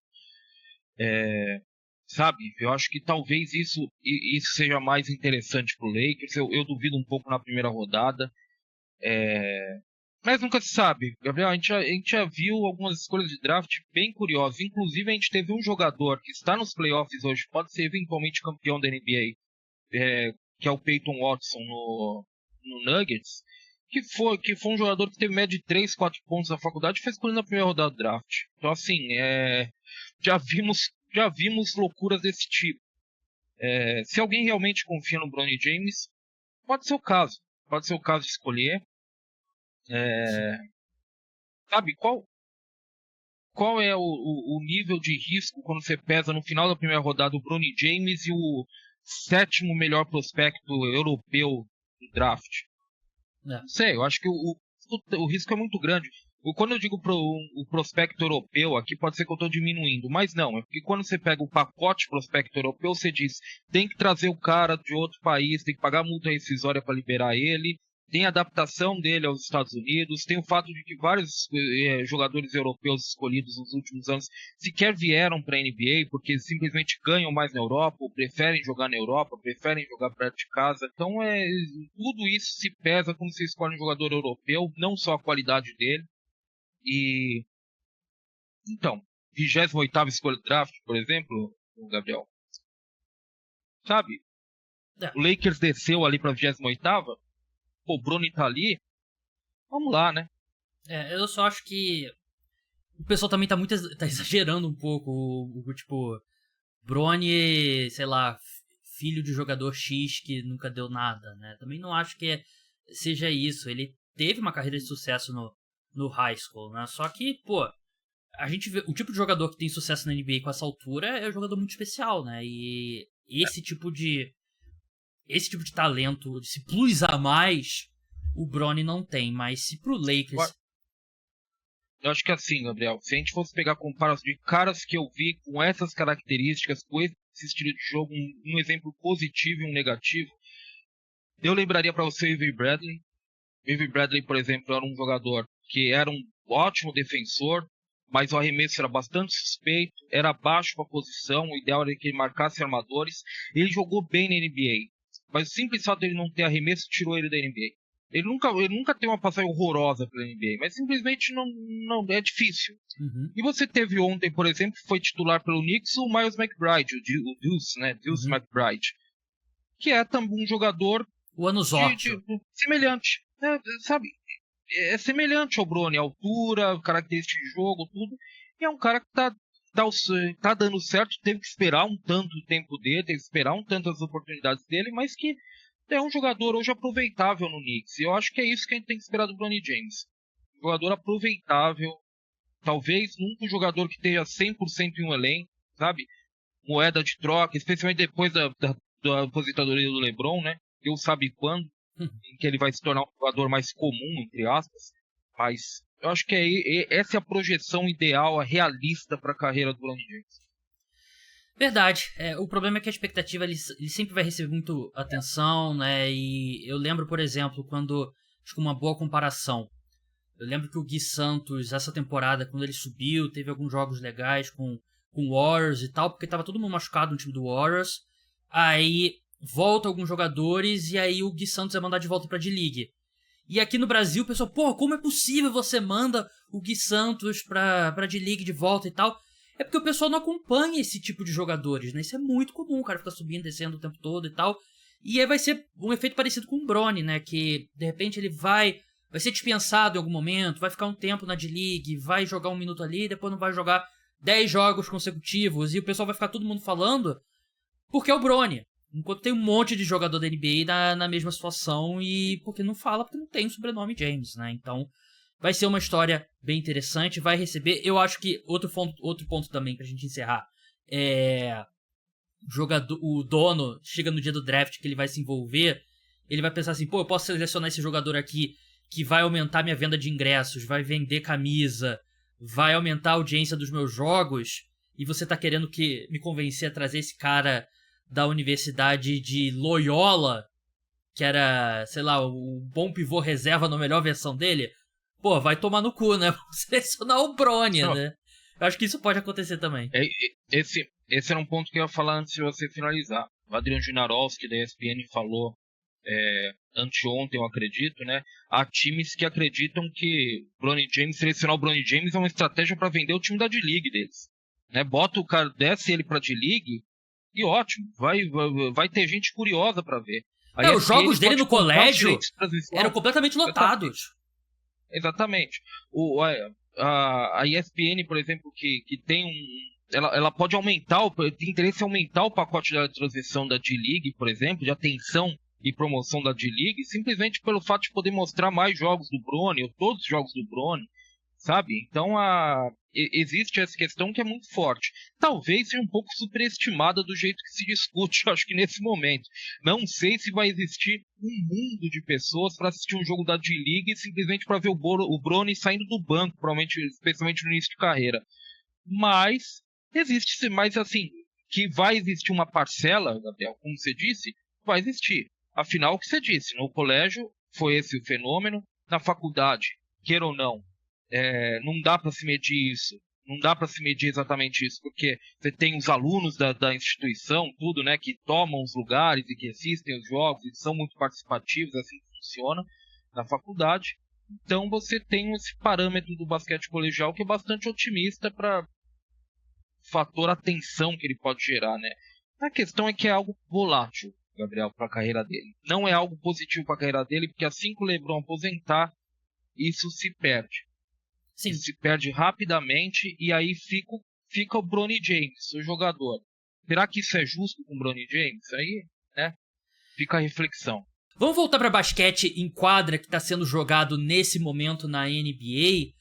Sabe, eu acho que talvez isso seja mais interessante pro Lakers. Eu duvido um pouco na primeira rodada. Mas nunca se sabe, Gabriel. A gente já viu algumas escolhas de draft bem curiosas. Inclusive, a gente teve um jogador que está nos playoffs hoje, pode ser eventualmente campeão da NBA, que é o Peyton Watson no Nuggets, que foi um jogador que teve média de 3, 4 pontos na faculdade e foi escolhido na primeira rodada do draft. Então, assim, já vimos loucuras desse tipo. Se alguém realmente confia no Bronny James, pode ser o caso. Pode ser o caso de escolher. Sabe, qual é o nível de risco quando você pesa no final da primeira rodada o Bronny James e o 7º melhor prospecto europeu do draft. Não sei, eu acho que o risco é muito grande. Quando eu digo o prospecto europeu, aqui pode ser que eu estou diminuindo, mas não, é porque quando você pega o pacote prospecto europeu, você diz, tem que trazer o cara de outro país, tem que pagar multa rescisória para liberar ele, tem a adaptação dele aos Estados Unidos, tem o fato de que vários jogadores europeus escolhidos nos últimos anos sequer vieram para a NBA, porque simplesmente ganham mais na Europa, ou preferem jogar na Europa, preferem jogar perto de casa. Então, tudo isso se pesa quando você escolhe um jogador europeu, não só a qualidade dele. E então, 28ª escolha do draft, por exemplo, o Gabriel, sabe? O Lakers desceu ali para 28ª, pô, o Bronny tá ali, vamos lá, né? Eu só acho que o pessoal também tá exagerando um pouco, tipo, Bronny, sei lá, filho de jogador X que nunca deu nada, né? Também não acho que seja isso. Ele teve uma carreira de sucesso no high school, né? Só que, pô, a gente vê o tipo de jogador que tem sucesso na NBA com essa altura é um jogador muito especial, né? E esse tipo de talento, de se plus a mais, o Bronny não tem. Mas se pro Lakers... Eu acho que assim, Gabriel, se a gente fosse pegar comparação de caras que eu vi com essas características, com esse estilo de jogo, um exemplo positivo e um negativo, eu lembraria para você o Avery Bradley. Avery Bradley, por exemplo, era um jogador que era um ótimo defensor, mas o arremesso era bastante suspeito, era baixo para a posição, o ideal era que ele marcasse armadores. Ele jogou bem na NBA, mas o simples fato de ele não ter arremesso tirou ele da NBA. Ele nunca teve uma passagem horrorosa pela NBA, mas simplesmente não é difícil. Uhum. E você teve ontem, por exemplo, que foi titular pelo Knicks, o Miles McBride, o Deuce, né? Deuce McBride, que é também um jogador o Anuzortio. Semelhante, sabe? É semelhante ao Bronny, a altura, característica de jogo, tudo. E é um cara que tá dando certo, teve que esperar um tanto o tempo dele, teve que esperar um tanto as oportunidades dele, mas que é um jogador hoje aproveitável no Knicks. E eu acho que é isso que a gente tem que esperar do Bronny James. Um jogador aproveitável, talvez nunca um jogador que esteja 100% em um elenco, sabe? Moeda de troca, especialmente depois da aposentadoria do LeBron, né? Deus sabe quando, em que ele vai se tornar um jogador mais comum, entre aspas. Mas eu acho que essa é a projeção ideal, a realista para a carreira do Bronny James. Verdade. O problema é que a expectativa ele sempre vai receber muito atenção, né? E eu lembro, por exemplo, acho que uma boa comparação. Eu lembro que o Gui Santos, essa temporada, quando ele subiu, teve alguns jogos legais com Warriors e tal, porque tava todo mundo machucado no time do Warriors. Aí volta alguns jogadores e aí o Gui Santos é mandado de volta pra D-League. E aqui no Brasil o pessoal, pô, como é possível você manda o Gui Santos pra D-League de volta e tal? É porque o pessoal não acompanha esse tipo de jogadores, né? Isso é muito comum, o cara fica subindo, descendo o tempo todo e tal. E aí vai ser um efeito parecido com o Bronny, né? Que de repente ele vai ser dispensado em algum momento, vai ficar um tempo na D-League, vai jogar um minuto ali, depois não vai jogar 10 jogos consecutivos. E o pessoal vai ficar todo mundo falando porque é o Bronny. Enquanto tem um monte de jogador da NBA na mesma situação e porque não fala, porque não tem o sobrenome James, né? Então vai ser uma história bem interessante, vai receber... Eu acho que outro ponto também pra gente encerrar é... O dono chega no dia do draft que ele vai se envolver, ele vai pensar assim, pô, eu posso selecionar esse jogador aqui que vai aumentar minha venda de ingressos, vai vender camisa, vai aumentar a audiência dos meus jogos, e você tá querendo me convencer a trazer esse cara da Universidade de Loyola, que era, sei lá, o bom pivô reserva na melhor versão dele. Pô, vai tomar no cu, né? Vamos selecionar o Bronny, né? Eu acho que isso pode acontecer também. Esse era um ponto que eu ia falar antes de você finalizar. O Adrian Wojnarowski da ESPN falou anteontem, eu acredito, né? Há times que acreditam que selecionar o Bronny James é uma estratégia para vender o time da D-League deles. Né? Bota o cara, desce ele pra D-League e ótimo, vai ter gente curiosa para ver. Os jogos dele no colégio eram completamente lotados. Exatamente. A ESPN, por exemplo, que tem ela pode aumentar, tem interesse em aumentar o pacote da transmissão da D-League, por exemplo, de atenção e promoção da D-League, simplesmente pelo fato de poder mostrar mais jogos do Bronny, ou todos os jogos do Bronny, sabe? Então, existe essa questão que é muito forte. Talvez seja um pouco superestimada do jeito que se discute, eu acho que nesse momento. Não sei se vai existir um mundo de pessoas para assistir um jogo da D-League simplesmente para ver o Bronny saindo do banco, provavelmente, especialmente no início de carreira. Mas existe, mas assim, que vai existir uma parcela, Gabriel, como você disse, vai existir. Afinal, o que você disse, no colégio foi esse o fenômeno, na faculdade, queira ou não, não dá para se medir isso, não dá para se medir exatamente isso, porque você tem os alunos da instituição, tudo, né, que tomam os lugares e que assistem os jogos e são muito participativos, assim que funciona na faculdade. Então você tem esse parâmetro do basquete colegial que é bastante otimista para fator atenção que ele pode gerar, né? A questão é que é algo volátil, Gabriel, para a carreira dele. Não é algo positivo para a carreira dele, porque assim que o LeBron aposentar, isso se perde. Sim. Isso se perde rapidamente e aí fica o Bronny James, o jogador. Será que isso é justo com o Bronny James? Aí, né? Fica a reflexão. Vamos voltar para basquete em quadra que está sendo jogado nesse momento na NBA.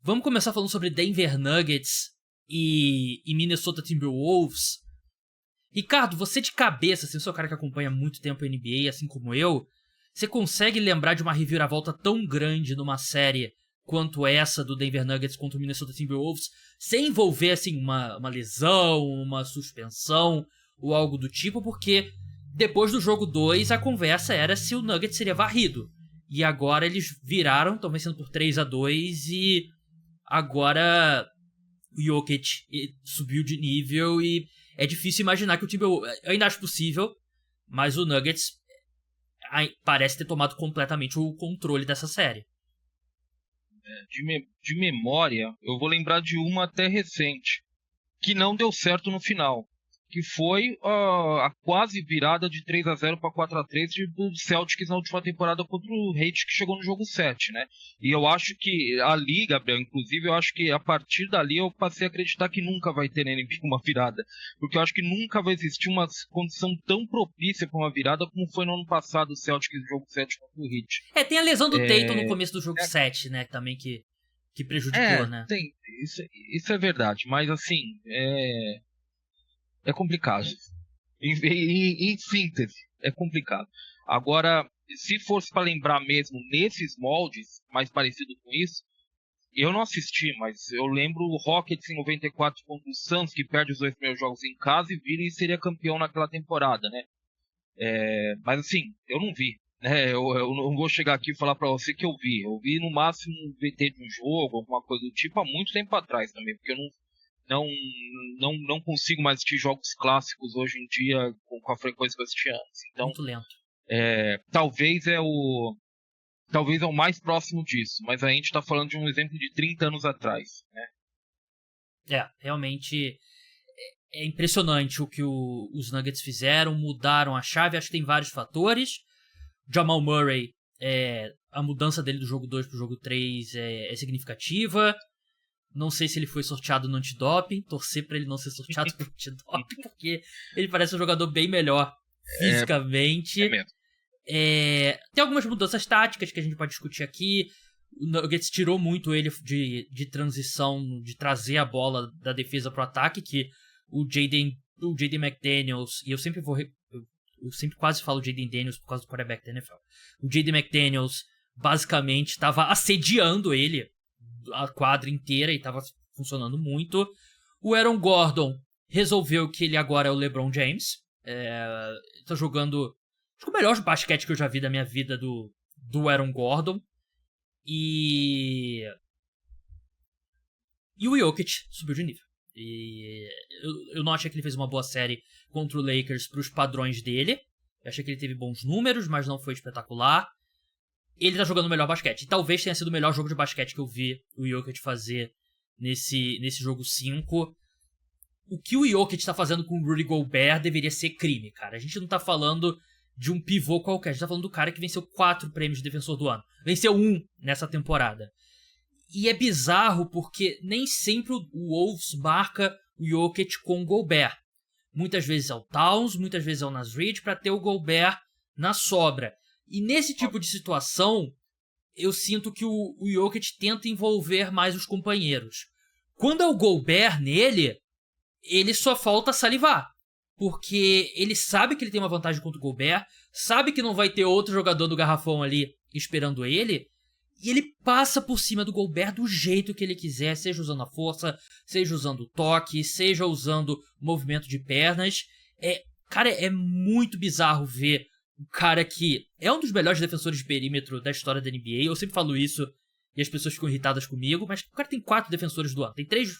Vamos começar falando sobre Denver Nuggets e Minnesota Timberwolves. Ricardo, você de cabeça, assim, você é um cara que acompanha há muito tempo a NBA, assim como eu, você consegue lembrar de uma reviravolta tão grande numa série quanto essa do Denver Nuggets contra o Minnesota Timberwolves, sem envolver assim, uma lesão, uma suspensão ou algo do tipo, porque depois do jogo 2 a conversa era se o Nuggets seria varrido. E agora eles viraram, estão vencendo por 3-2 e agora o Jokic subiu de nível e é difícil imaginar que o Timberwolves... Eu ainda acho possível, mas o Nuggets parece ter tomado completamente o controle dessa série. De memória, eu vou lembrar de uma até recente, que não deu certo no final, que foi a quase virada de 3-0 para 4-3 do Celtics na última temporada contra o Heat, que chegou no jogo 7, né? E eu acho que ali, Gabriel, inclusive, eu acho que a partir dali eu passei a acreditar que nunca vai ter na NBA uma virada, porque eu acho que nunca vai existir uma condição tão propícia para uma virada como foi no ano passado o Celtics no jogo 7 contra o Heat. Tem a lesão do Tatum no começo do jogo 7, né? Também que prejudicou, né? Tem, isso é verdade, mas assim, é complicado. Em síntese, é complicado. Agora, se fosse para lembrar mesmo nesses moldes, mais parecido com isso, eu não assisti, mas eu lembro o Rockets em 94 contra o Suns, que perde os 2 primeiros jogos em casa e vira e seria campeão naquela temporada, né? Mas assim, eu não vi. Eu não vou chegar aqui e falar para você que eu vi. Eu vi no máximo um VT de um jogo, alguma coisa do tipo, há muito tempo atrás também, porque eu não consigo mais assistir jogos clássicos hoje em dia com a frequência que eu assistia antes. Então, muito lento. Talvez é o mais próximo disso, mas a gente está falando de um exemplo de 30 anos atrás, né? Realmente é impressionante o que os Nuggets fizeram, mudaram a chave, acho que tem vários fatores. Jamal Murray, a mudança dele do jogo 2 pro jogo 3 é significativa. Não sei se ele foi sorteado no antidoping, torcer pra ele não ser sorteado no antidoping, porque ele parece um jogador bem melhor fisicamente. Mesmo. Tem algumas mudanças táticas que a gente pode discutir aqui. O Nuggets tirou muito ele de transição, de trazer a bola da defesa pro ataque, que o Jaden McDaniels, e eu sempre quase falo Jaden Daniels por causa do quarterback da NFL. O Jaden McDaniels basicamente estava assediando ele a quadra inteira e estava funcionando muito. O Aaron Gordon resolveu que ele agora é o LeBron James. Tá jogando acho que o melhor basquete que eu já vi da minha vida do Aaron Gordon. E o Jokic subiu de nível. E eu não achei que ele fez uma boa série contra o Lakers para os padrões dele. Eu achei que ele teve bons números, mas não foi espetacular. Ele tá jogando o melhor basquete. E talvez tenha sido o melhor jogo de basquete que eu vi o Jokic fazer nesse jogo 5. O que o Jokic tá fazendo com o Rudy Gobert deveria ser crime, cara. A gente não tá falando de um pivô qualquer. A gente tá falando do cara que venceu 4 prêmios de defensor do ano. Venceu 1 nessa temporada. E é bizarro porque nem sempre o Wolves marca o Jokic com o Gobert. Muitas vezes é o Towns, muitas vezes é o Naz Reid pra ter o Gobert na sobra. E nesse tipo de situação, eu sinto que o Jokic tenta envolver mais os companheiros. Quando é o Gobert nele, ele só falta salivar. Porque ele sabe que ele tem uma vantagem contra o Gobert, sabe que não vai ter outro jogador do garrafão ali esperando ele, e ele passa por cima do Gobert do jeito que ele quiser, seja usando a força, seja usando o toque, seja usando movimento de pernas. Cara, é muito bizarro ver um cara que é um dos melhores defensores de perímetro da história da NBA. Eu sempre falo isso e as pessoas ficam irritadas comigo, mas o cara tem 4 defensores do ano. Tem três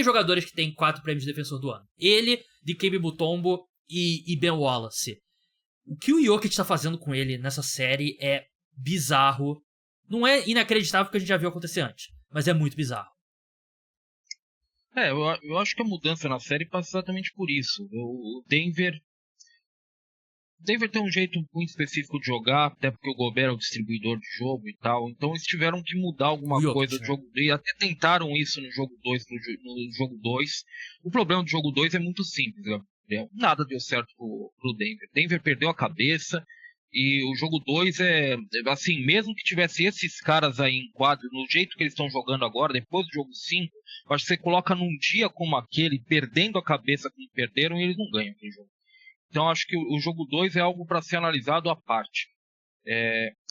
jogadores que tem 4 prêmios de defensor do ano. Ele, Dikembe Mutombo e Ben Wallace. O que o Jokic tá fazendo com ele nessa série é bizarro. Não é inacreditável porque a gente já viu acontecer antes, mas é muito bizarro. Eu acho que a mudança na série passa exatamente por isso. O Denver tem um jeito muito específico de jogar, até porque o Gobert é o distribuidor de jogo e tal. Então eles tiveram que mudar alguma coisa no jogo. E até tentaram isso no jogo 2. No jogo 2. O problema do jogo 2 é muito simples, Gabriel. Nada deu certo pro Denver. Denver perdeu a cabeça. E o jogo 2 assim, mesmo que tivesse esses caras aí em quadro, no jeito que eles estão jogando agora, depois do jogo 5, acho que você coloca num dia como aquele, perdendo a cabeça como perderam, e eles não ganham aquele jogo. Então acho que o jogo 2 é algo para ser analisado à parte.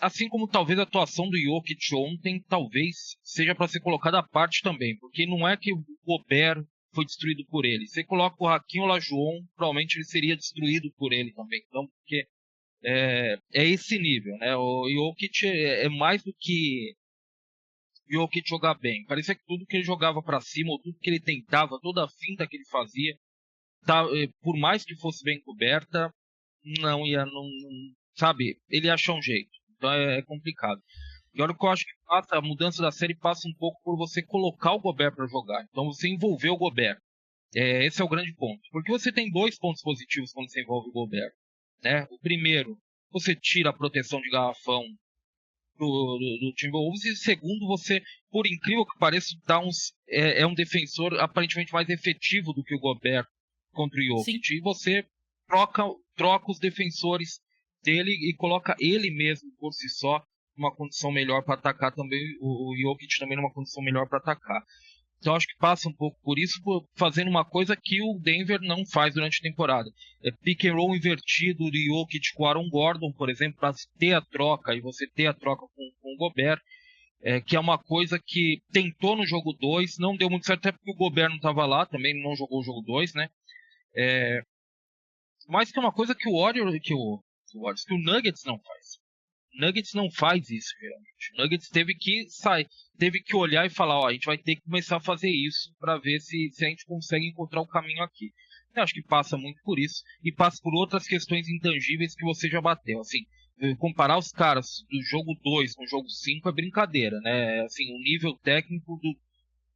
Assim como talvez a atuação do Jokic ontem talvez seja para ser colocada à parte também, porque não é que o Gobert foi destruído por ele. Você coloca o Hakeem Olajuwon, provavelmente ele seria destruído por ele também. Então, porque é esse nível, né? O Jokic é mais do que o Jokic jogar bem. Parecia que tudo que ele jogava para cima, ou tudo que ele tentava, toda a finta que ele fazia, por mais que fosse bem coberta, não ia, sabe? Ele ia achar um jeito. Então é complicado. E olha o que eu acho que passa, a mudança da série passa um pouco por você colocar o Gobert para jogar. Então você envolver o Gobert. Esse é o grande ponto. Porque você tem 2 pontos positivos quando você envolve o Gobert. Né? O primeiro, você tira a proteção de garrafão do Timberwolves, e o segundo, você, por incrível que pareça, é um defensor aparentemente mais efetivo do que o Gobert contra o Jokic. Sim. E você troca os defensores dele e coloca ele mesmo por si só numa condição melhor para atacar também, o Jokic também numa condição melhor para atacar. Então acho que passa um pouco por isso, fazendo uma coisa que o Denver não faz durante a temporada. Pick and roll invertido de Jokic com Aaron Gordon, por exemplo, para ter a troca, e você ter a troca com o Gobert, que é uma coisa que tentou no jogo 2, não deu muito certo, até porque o Gobert não estava lá, também não jogou o jogo 2, né? Mas que é uma coisa que que o Nuggets não faz. Nuggets não faz isso, realmente. O Nuggets teve que olhar e falar, a gente vai ter que começar a fazer isso para ver se a gente consegue encontrar o caminho aqui. Eu acho que passa muito por isso e passa por outras questões intangíveis que você já bateu. Assim, comparar os caras do jogo 2 com o jogo 5 é brincadeira, né? Assim, o nível técnico do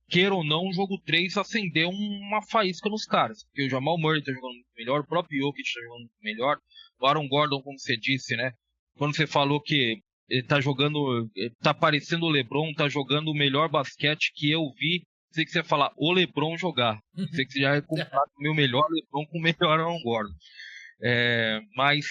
queira ou não, o jogo 3 acendeu uma faísca nos caras. Porque o Jamal Murray tá jogando muito melhor, o próprio Jokic tá jogando muito melhor, o Aaron Gordon, como você disse, né? Quando você falou que ele tá jogando, tá parecendo o LeBron, tá jogando o melhor basquete que eu vi, sei que você ia falar o LeBron jogar. Sei que você já ia comparar o meu melhor LeBron com o melhor Aaron Gordon. Mas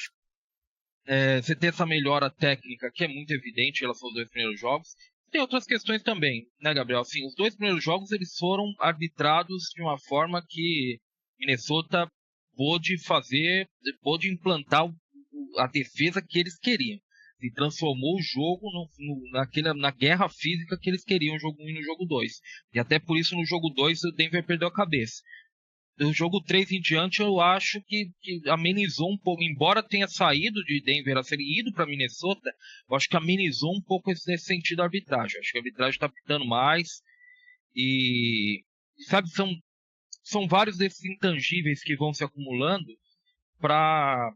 você tem essa melhora técnica que é muito evidente em relação aos 2 primeiros jogos. Tem outras questões também, né, Gabriel? Assim, os 2 primeiros jogos eles foram arbitrados de uma forma que Minnesota pôde implantar a defesa que eles queriam. E transformou o jogo na guerra física que eles queriam no jogo 1 e no jogo 2. E até por isso no jogo 2 o Denver perdeu a cabeça. No jogo 3 em diante eu acho que amenizou um pouco, embora tenha saído de Denver a série ido para Minnesota, eu acho que amenizou um pouco nesse sentido da arbitragem. Eu acho que a arbitragem está pitando mais e sabe, são vários desses intangíveis que vão se acumulando para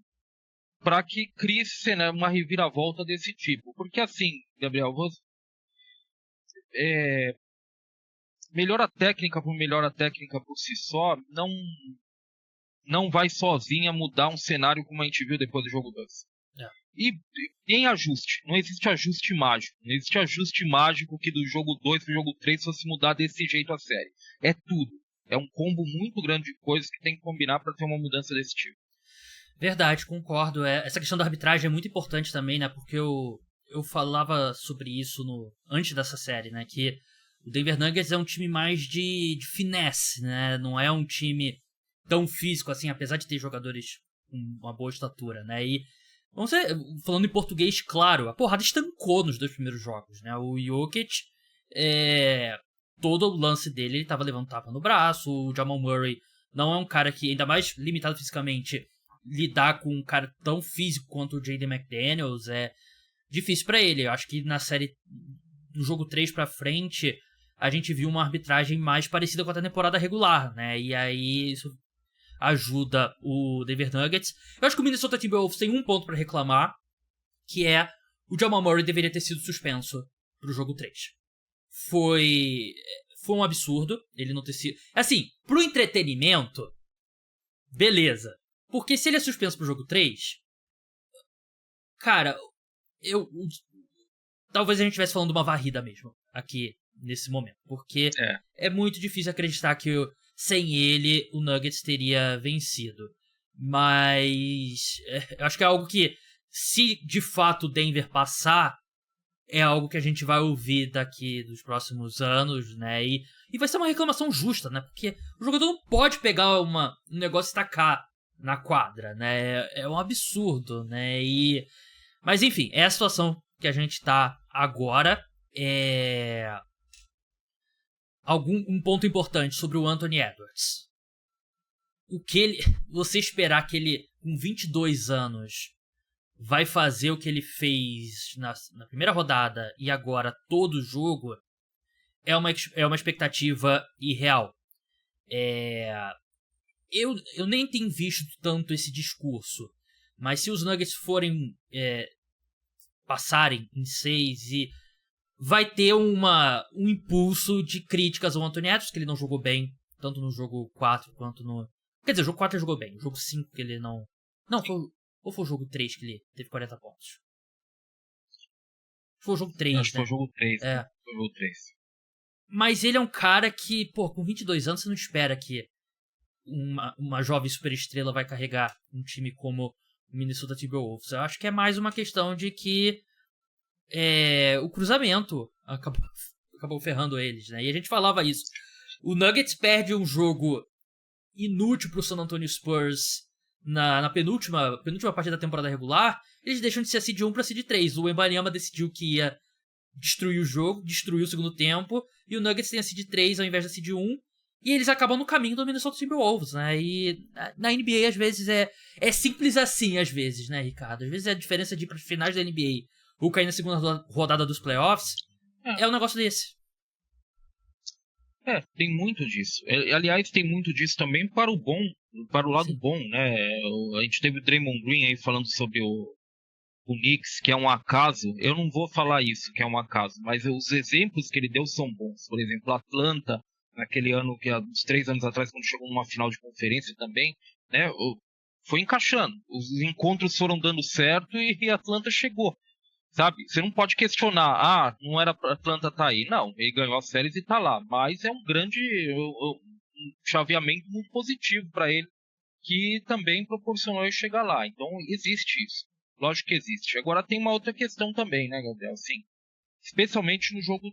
que crie-se, né, uma reviravolta desse tipo. Porque assim, Gabriel, melhora técnica por si só não vai sozinha mudar um cenário como a gente viu depois do jogo 2. E tem ajuste, não existe ajuste mágico. Não existe ajuste mágico que do jogo 2 pro jogo 3 fosse mudar desse jeito a série. É tudo. É um combo muito grande de coisas que tem que combinar para ter uma mudança desse tipo. Verdade, concordo. Essa questão da arbitragem é muito importante também, né? Porque eu falava sobre isso antes dessa série, né? Que O Denver Nuggets é um time mais de finesse, né? Não é um time tão físico assim, apesar de ter jogadores com uma boa estatura, né? E, vamos ser, falando em português, claro, a porrada estancou nos 2 primeiros jogos, né? O Jokic, todo o lance dele, ele tava levando tapa no braço. O Jamal Murray não é um cara que, ainda mais limitado fisicamente, lidar com um cara tão físico quanto o Jaden McDaniels é difícil pra ele. Eu acho que na série do jogo 3 pra frente, a gente viu uma arbitragem mais parecida com a da temporada regular, né? E aí isso ajuda o Denver Nuggets. Eu acho que o Minnesota Timberwolves tem um ponto pra reclamar, que é o Jamal Murray deveria ter sido suspenso pro jogo 3. Foi um absurdo ele não ter sido... Assim, pro entretenimento, beleza. Porque se ele é suspenso pro jogo 3, cara, talvez a gente estivesse falando de uma varrida mesmo aqui nesse momento. Porque é muito difícil acreditar que sem ele o Nuggets teria vencido. Mas eu acho que é algo que, se de fato o Denver passar, é algo que a gente vai ouvir daqui dos próximos anos, né? E vai ser uma reclamação justa, né? Porque o jogador não pode pegar um negócio e tacar na quadra, né? É um absurdo, né? Mas enfim, é a situação que a gente tá agora. Um ponto importante sobre o Anthony Edwards. Você esperar que ele, com 22 anos, vai fazer o que ele fez na primeira rodada e agora todo jogo, é uma expectativa irreal. Eu nem tenho visto tanto esse discurso, mas se os Nuggets passarem em 6, e vai ter um impulso de críticas ao Anthony Edwards, que ele não jogou bem, tanto no jogo 4 quanto no... Quer dizer, o jogo 4 ele jogou bem, o jogo 5 que ele não... Não, ou foi o jogo 3 que ele teve 40 pontos? Foi o jogo 3, acho que foi o jogo 3, né? Foi o jogo 3. Mas ele é um cara que, com 22 anos, você não espera que uma jovem superestrela vai carregar um time como o Minnesota Timberwolves. Eu acho que é mais uma questão de que o cruzamento acabou ferrando eles, né? E a gente falava isso. O Nuggets perde um jogo inútil pro San Antonio Spurs na penúltima partida da temporada regular. Eles deixam de ser a seed 1 pra seed 3. O Wembanyama decidiu que ia destruir o jogo, destruiu o segundo tempo, e o Nuggets tem a seed 3 ao invés da seed 1, e eles acabam no caminho do Minnesota Timberwolves, né? E na NBA, às vezes, é simples assim, às vezes, né, Ricardo? Às vezes a diferença de ir para finais da NBA ou cair na segunda rodada dos playoffs é um negócio desse. Tem muito disso. Aliás, tem muito disso também para o lado Sim. bom, né? A gente teve o Draymond Green aí falando sobre o Knicks, que é um acaso. Eu não vou falar isso, que é um acaso, mas os exemplos que ele deu são bons. Por exemplo, Atlanta, naquele ano, que há uns 3 anos atrás, quando chegou numa final de conferência também, né? Foi encaixando. Os encontros foram dando certo e Atlanta chegou. Sabe? Você não pode questionar, não era pra Atlanta estar aí. Não, ele ganhou as séries e está lá. Mas é um grande um chaveamento muito positivo para ele, que também proporcionou ele chegar lá. Então, existe isso. Lógico que existe. Agora tem uma outra questão também, né, Gabriel? Assim, especialmente no jogo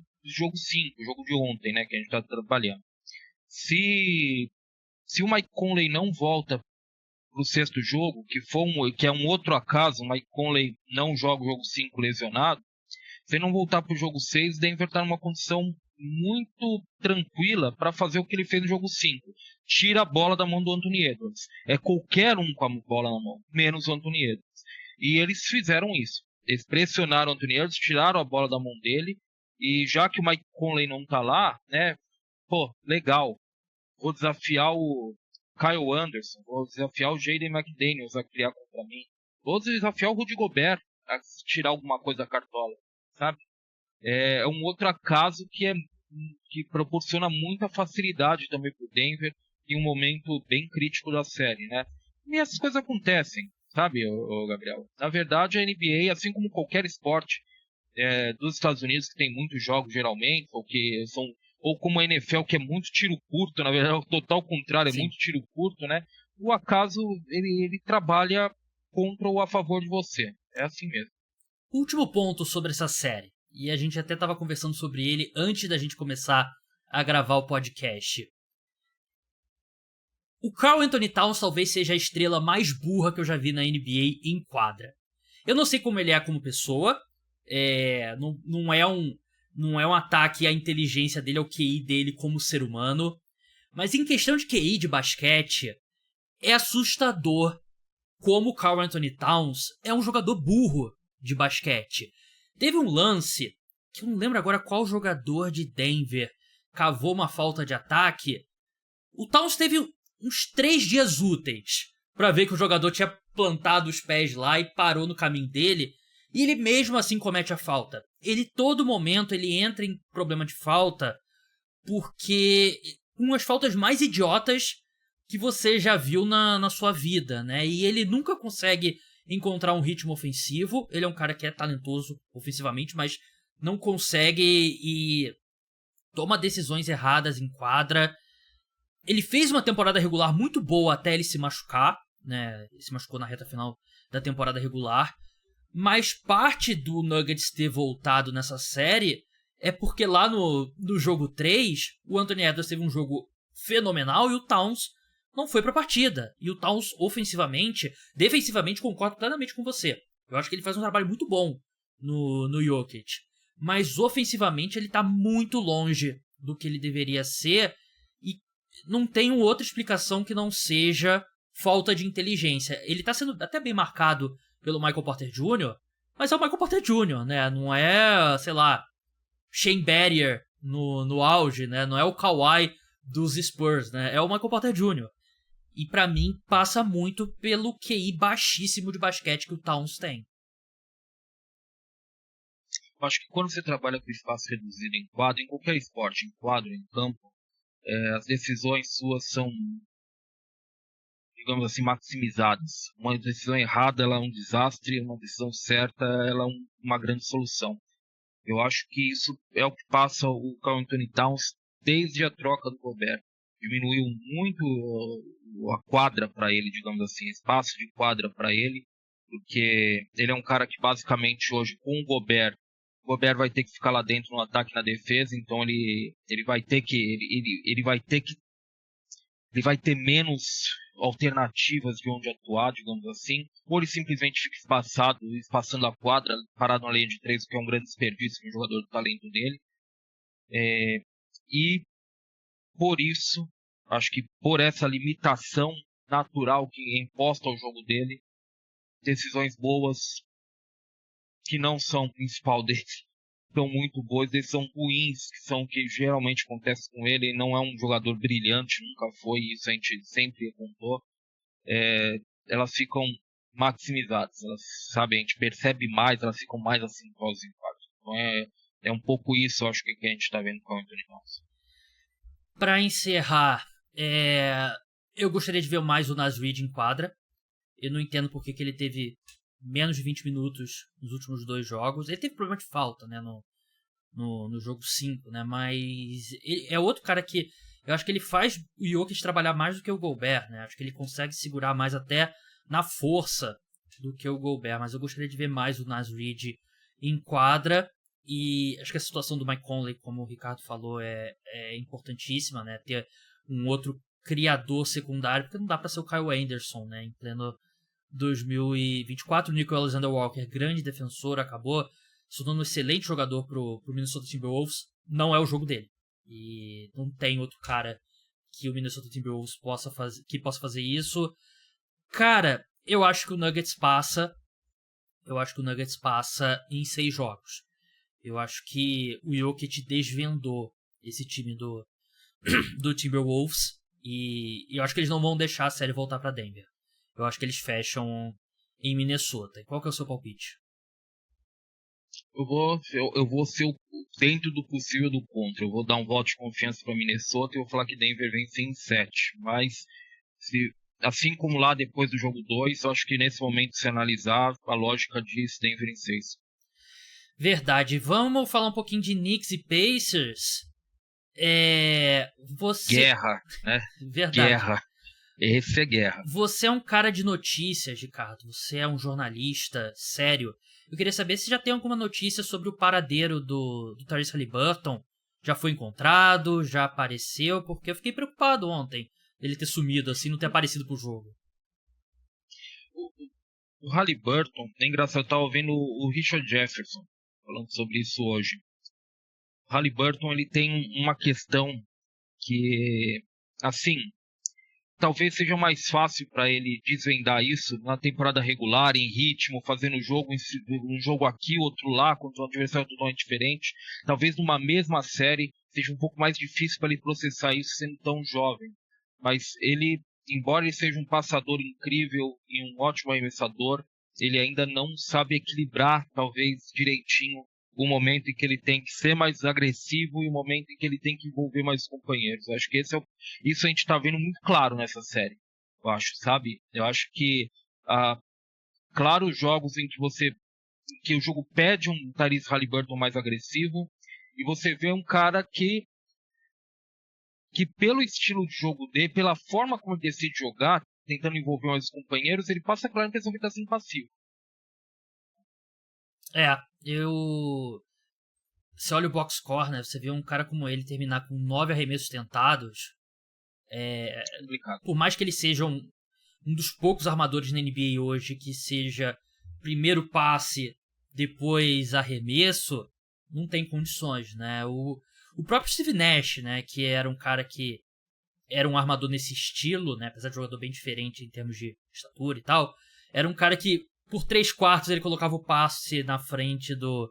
5, o jogo de ontem, né, que a gente está trabalhando. Se o Mike Conley não volta pro 6º jogo, que é um outro acaso, o Mike Conley não joga o jogo 5 lesionado, se ele não voltar pro jogo 6, Denver tá numa condição muito tranquila para fazer o que ele fez no jogo 5. Tira a bola da mão do Anthony Edwards. É qualquer um com a bola na mão, menos o Anthony Edwards. E eles fizeram isso. Eles pressionaram o Anthony Edwards, tiraram a bola da mão dele, e já que o Mike Conley não tá lá, né, legal. Vou desafiar o Kyle Anderson, vou desafiar o Jaden McDaniels a criar contra mim, vou desafiar o Rudy Gobert a tirar alguma coisa da cartola, sabe? É um outro acaso que proporciona muita facilidade também pro Denver em um momento bem crítico da série, né? E essas coisas acontecem, sabe, Gabriel? Na verdade, a NBA, assim como qualquer esporte dos Estados Unidos, que tem muitos jogos geralmente, ou como a NFL, que é muito tiro curto, na verdade é o total contrário, é muito tiro curto, né? O acaso, ele trabalha contra ou a favor de você. É assim mesmo. Último ponto sobre essa série. e a gente até estava conversando sobre ele antes da gente começar a gravar o podcast. O Karl Anthony Towns talvez seja a estrela mais burra que eu já vi na NBA em quadra. Eu não sei como ele é como pessoa, não é um ataque à inteligência dele, ao QI dele como ser humano, mas em questão de QI de basquete, é assustador como o Karl Anthony Towns é um jogador burro de basquete. Teve um lance, que eu não lembro agora qual jogador de Denver cavou uma falta de ataque. O Towns teve uns 3 dias úteis pra ver que o jogador tinha plantado os pés lá e parou no caminho dele, e ele mesmo assim comete a falta. Ele, todo momento, ele entra em problema de falta porque umas faltas mais idiotas que você já viu na sua vida, né? E ele nunca consegue encontrar um ritmo ofensivo. Ele é um cara que é talentoso ofensivamente, mas não consegue e toma decisões erradas em quadra. Ele fez uma temporada regular muito boa até ele se machucar, né? Ele se machucou na reta final da temporada regular. Mas parte do Nuggets ter voltado nessa série é porque lá no jogo 3, o Anthony Edwards teve um jogo fenomenal e o Towns não foi pra partida. E o Towns, ofensivamente, defensivamente, concordo plenamente com você. Eu acho que ele faz um trabalho muito bom no Jokic. Mas ofensivamente ele tá muito longe do que ele deveria ser e não tem outra explicação que não seja falta de inteligência. Ele tá sendo até bem marcado pelo Michael Porter Jr., mas é o Michael Porter Jr., né? Não é, sei lá, Shane Battier no auge, né? Não é o Kawhi dos Spurs, né? É o Michael Porter Jr. E pra mim passa muito pelo QI baixíssimo de basquete que o Towns tem. Eu acho que quando você trabalha com espaço reduzido em quadro, em qualquer esporte, em quadro, em campo, as decisões suas são, digamos assim, maximizadas. Uma decisão errada, ela é um desastre, uma decisão certa, ela é uma grande solução. Eu acho que isso é o que passa o Karl Anthony Towns desde a troca do Gobert. Diminuiu muito a quadra para ele, digamos assim, espaço de quadra para ele, porque ele é um cara que basicamente hoje, com o Gobert vai ter que ficar lá dentro no ataque e na defesa, então ele vai ter menos alternativas de onde atuar, digamos assim, ou ele simplesmente fica espaçando a quadra, parado na linha de 3, o que é um grande desperdício para um jogador do talento dele. E por isso, acho que por essa limitação natural que é imposta ao jogo dele, decisões boas que não são o principal dele são muito boas, decisões ruins, que são o que geralmente acontece com ele. Ele não é um jogador brilhante, nunca foi, isso a gente sempre apontou. Elas ficam maximizadas, elas, sabe, a gente percebe mais, elas ficam mais assintosas em quadro. Então é um pouco isso, eu acho, que a gente está vendo com o Anthony Towns. Para encerrar, eu gostaria de ver mais o Naz Reid em quadra. Eu não entendo por que ele teve menos de 20 minutos nos últimos 2 jogos. Ele teve problema de falta, né, no jogo 5, né, mas ele é outro cara que eu acho que ele faz o Jokic trabalhar mais do que o Gobert, né, acho que ele consegue segurar mais até na força do que o Gobert, mas eu gostaria de ver mais o Naz Reid em quadra. E acho que a situação do Mike Conley, como o Ricardo falou, é importantíssima, né, ter um outro criador secundário, porque não dá para ser o Kyle Anderson, né, em pleno 2024. O Nico Alexander-Walker, grande defensor, acabou se tornando um excelente jogador pro Minnesota Timberwolves. Não é o jogo dele. E não tem outro cara que o Minnesota Timberwolves possa fazer isso. Cara, eu acho que o Nuggets passa. Eu acho que o Nuggets passa em 6 jogos. Eu acho que o Jokic desvendou esse time do Timberwolves. E eu acho que eles não vão deixar a série voltar para Denver. Eu acho que eles fecham em Minnesota. E qual que é o seu palpite? Eu vou ser dentro do possível do contra. Eu vou dar um voto de confiança para Minnesota e vou falar que Denver vence em 7. Mas, assim como lá depois do jogo 2, eu acho que nesse momento, se analisar, a lógica diz Denver em 6. Verdade. Vamos falar um pouquinho de Knicks e Pacers. Guerra, né? Verdade. Guerra. Esse é guerra. Você é um cara de notícias, Ricardo. Você é um jornalista sério. Eu queria saber se já tem alguma notícia sobre o paradeiro do Tyrese Haliburton. Já foi encontrado? Já apareceu? Porque eu fiquei preocupado ontem ele ter sumido assim, não ter aparecido pro jogo. O Haliburton, é engraçado, eu tava vendo o Richard Jefferson falando sobre isso hoje. O Haliburton, ele tem uma questão que, assim, talvez seja mais fácil para ele desvendar isso na temporada regular, em ritmo, fazendo um jogo aqui, outro lá, contra um adversário totalmente diferente. Talvez numa mesma série seja um pouco mais difícil para ele processar isso sendo tão jovem. Mas ele, embora ele seja um passador incrível e um ótimo arremessador, ele ainda não sabe equilibrar, talvez, direitinho o momento em que ele tem que ser mais agressivo e o momento em que ele tem que envolver mais os companheiros. Eu acho que isso a gente está vendo muito claro nessa série. Eu acho, sabe? Eu acho que, claro, os jogos em que o jogo pede um Tyrese Haliburton mais agressivo e você vê um cara que pelo estilo de jogo dele, pela forma como ele decide jogar, tentando envolver mais os companheiros, ele passa a clara impressão que ele está sendo passivo. Você olha o box score, né? Você vê um cara como ele terminar com 9 arremessos tentados. É complicado. Por mais que ele seja um dos poucos armadores na NBA hoje que seja primeiro passe, depois arremesso, não tem condições, né? O próprio Steve Nash, né? Que era um cara que era um armador nesse estilo, né? Apesar de jogador bem diferente em termos de estatura e tal. Era um cara que, por 3/4, ele colocava o passe na frente do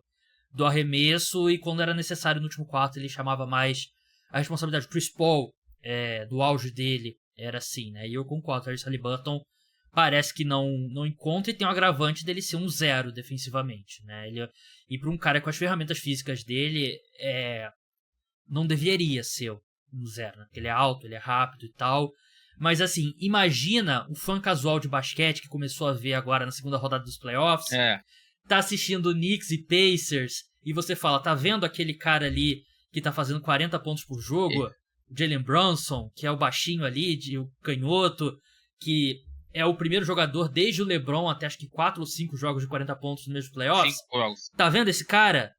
arremesso e quando era necessário no último quarto ele chamava mais a responsabilidade. Chris Paul, do auge dele, era assim, né? E eu concordo, o Tyrese Haliburton parece que não encontra e tem um agravante dele ser um 0 defensivamente, né? E para um cara com as ferramentas físicas dele, não deveria ser um 0, né? Porque ele é alto, ele é rápido e tal. Mas assim, imagina o fã casual de basquete que começou a ver agora na segunda rodada dos playoffs, tá assistindo Knicks e Pacers, e você fala, tá vendo aquele cara ali que tá fazendo 40 pontos por jogo? O Jalen Brunson, que é o baixinho ali, o canhoto, que é o primeiro jogador desde o LeBron até acho que 4 ou 5 jogos de 40 pontos no mesmo playoffs. 5 jogos. Tá vendo esse cara?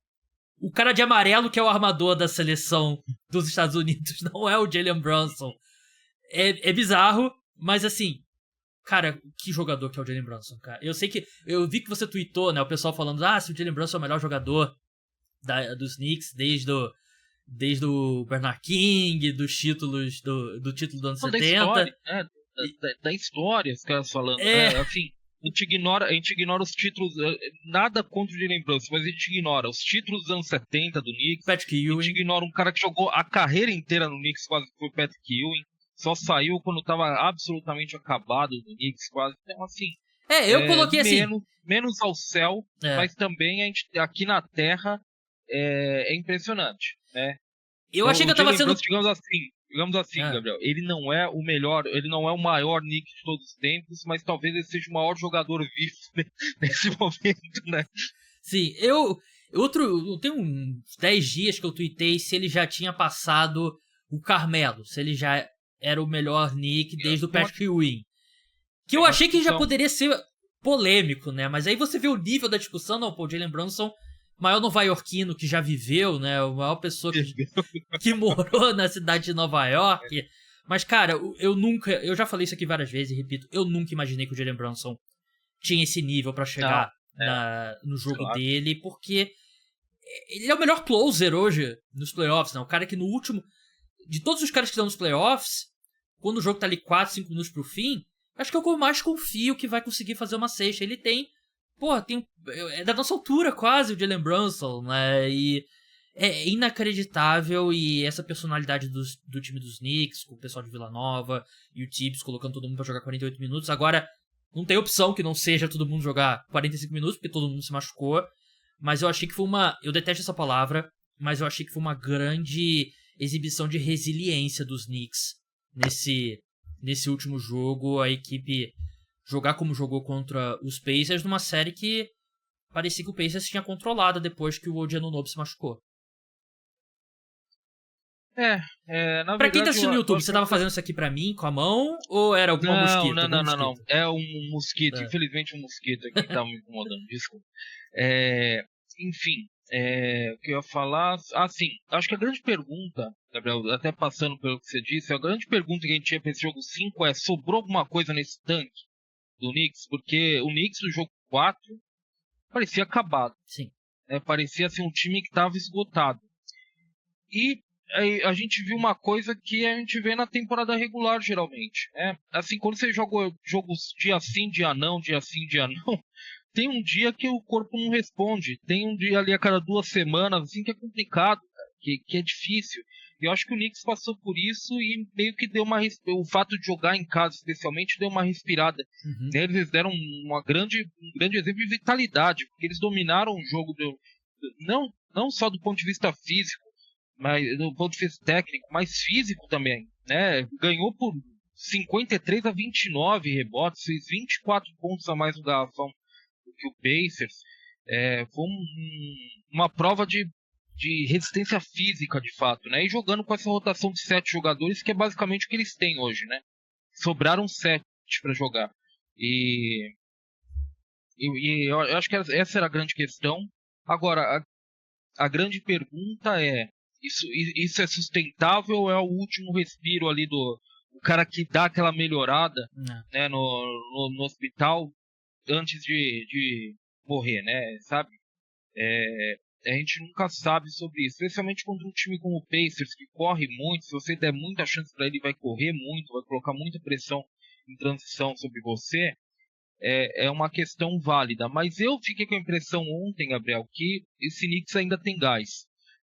O cara de amarelo que é o armador da seleção dos Estados Unidos não é o Jalen Brunson. É bizarro, mas assim, cara, que jogador que é o Jalen Brunson, cara. Eu vi que você tweetou, né, o pessoal falando, se o Jalen Brunson é o melhor jogador dos Knicks desde o Bernard King, dos títulos do título do ano 70. Da história, os caras falando. Assim, a gente ignora os títulos, nada contra o Jalen Brunson, mas a gente ignora os títulos dos anos 70 do Knicks. Patrick Ewing. A gente ignora um cara que jogou a carreira inteira no Knicks, quase que foi o Patrick Ewing. Só saiu quando estava absolutamente acabado no Knicks, quase. Então, assim. Eu coloquei assim. Menos ao céu, mas também a gente, aqui na Terra é impressionante, né? Eu achei que eu tava sendo. Digamos assim, Gabriel, ele não é o melhor, ele não é o maior Knick de todos os tempos, mas talvez ele seja o maior jogador vivo nesse momento, né? Sim, eu tenho uns 10 dias que eu tuitei se ele já tinha passado o Carmelo, se ele já era o melhor Knick desde o Patrick Ewing. Que eu achei que já poderia ser polêmico, né? Mas aí você vê o nível da discussão, não, pô, o Jalen Brunson, maior nova-iorquino que já viveu, né? A maior pessoa que morou na cidade de Nova York. Mas, cara, eu já falei isso aqui várias vezes e repito, eu nunca imaginei que o Jalen Brunson tinha esse nível pra chegar no jogo dele, porque ele é o melhor closer hoje nos playoffs, né? O cara que no último... De todos os caras que estão nos playoffs, quando o jogo tá ali 4, 5 minutos pro fim, acho que é o que eu mais confio que vai conseguir fazer uma cesta. Ele tem... é da nossa altura quase o Jalen Brunson, né? E é inacreditável. E essa personalidade do time dos Knicks, com o pessoal de Vila Nova e o Tibbs colocando todo mundo pra jogar 48 minutos. Agora, não tem opção que não seja todo mundo jogar 45 minutos, porque todo mundo se machucou. Mas eu achei que foi uma... Eu detesto essa palavra, mas eu achei que foi uma grande exibição de resiliência dos Knicks nesse último jogo. A equipe jogar como jogou contra os Pacers numa série que parecia que o Pacers tinha controlado depois que o OG Anunoby se machucou. Na Pra quem tá verdade, assistindo no YouTube, acho você que tava fazendo isso aqui pra mim, com a mão, ou era alguma mosquito? Não. É um mosquito. É. Infelizmente, um mosquito aqui tá me incomodando. Desculpa. Enfim, o que eu ia falar. Sim. Acho que a grande pergunta, Gabriel, até passando pelo que você disse, a grande pergunta que a gente tinha pra esse jogo 5 é: sobrou alguma coisa nesse tanque do Knicks? Porque o Knicks, no jogo 4, parecia acabado. Sim. Parecia assim, um time que estava esgotado. E aí, a gente viu uma coisa que a gente vê na temporada regular, geralmente. Assim, quando você joga jogos dia sim, dia não, dia sim, dia não, tem um dia que o corpo não responde. Tem um dia ali a cada 2 semanas, assim, que é complicado, cara, que é difícil. E eu acho que o Knicks passou por isso e meio que deu o fato de jogar em casa, especialmente, deu uma respirada. Uhum. Eles deram um grande exemplo de vitalidade, porque eles dominaram o jogo não só do ponto de vista físico, mas do ponto de vista técnico, mas físico também, né? Ganhou por 53-29 rebotes, fez 24 pontos a mais no garrafão do que o Pacers. Foi uma prova de resistência física, de fato, né? E jogando com essa rotação de 7 jogadores, que é basicamente o que eles têm hoje, né? Sobraram 7 para jogar. E eu acho que essa era a grande questão. Agora, a grande pergunta é: isso é sustentável ou é o último respiro ali do o cara que dá aquela melhorada, né, no hospital antes de morrer, né? Sabe? A gente nunca sabe sobre isso, especialmente contra um time como o Pacers, que corre muito. Se você der muita chance para ele, vai correr muito, vai colocar muita pressão em transição sobre você. É uma questão válida. Mas eu fiquei com a impressão ontem, Gabriel, que esse Knicks ainda tem gás.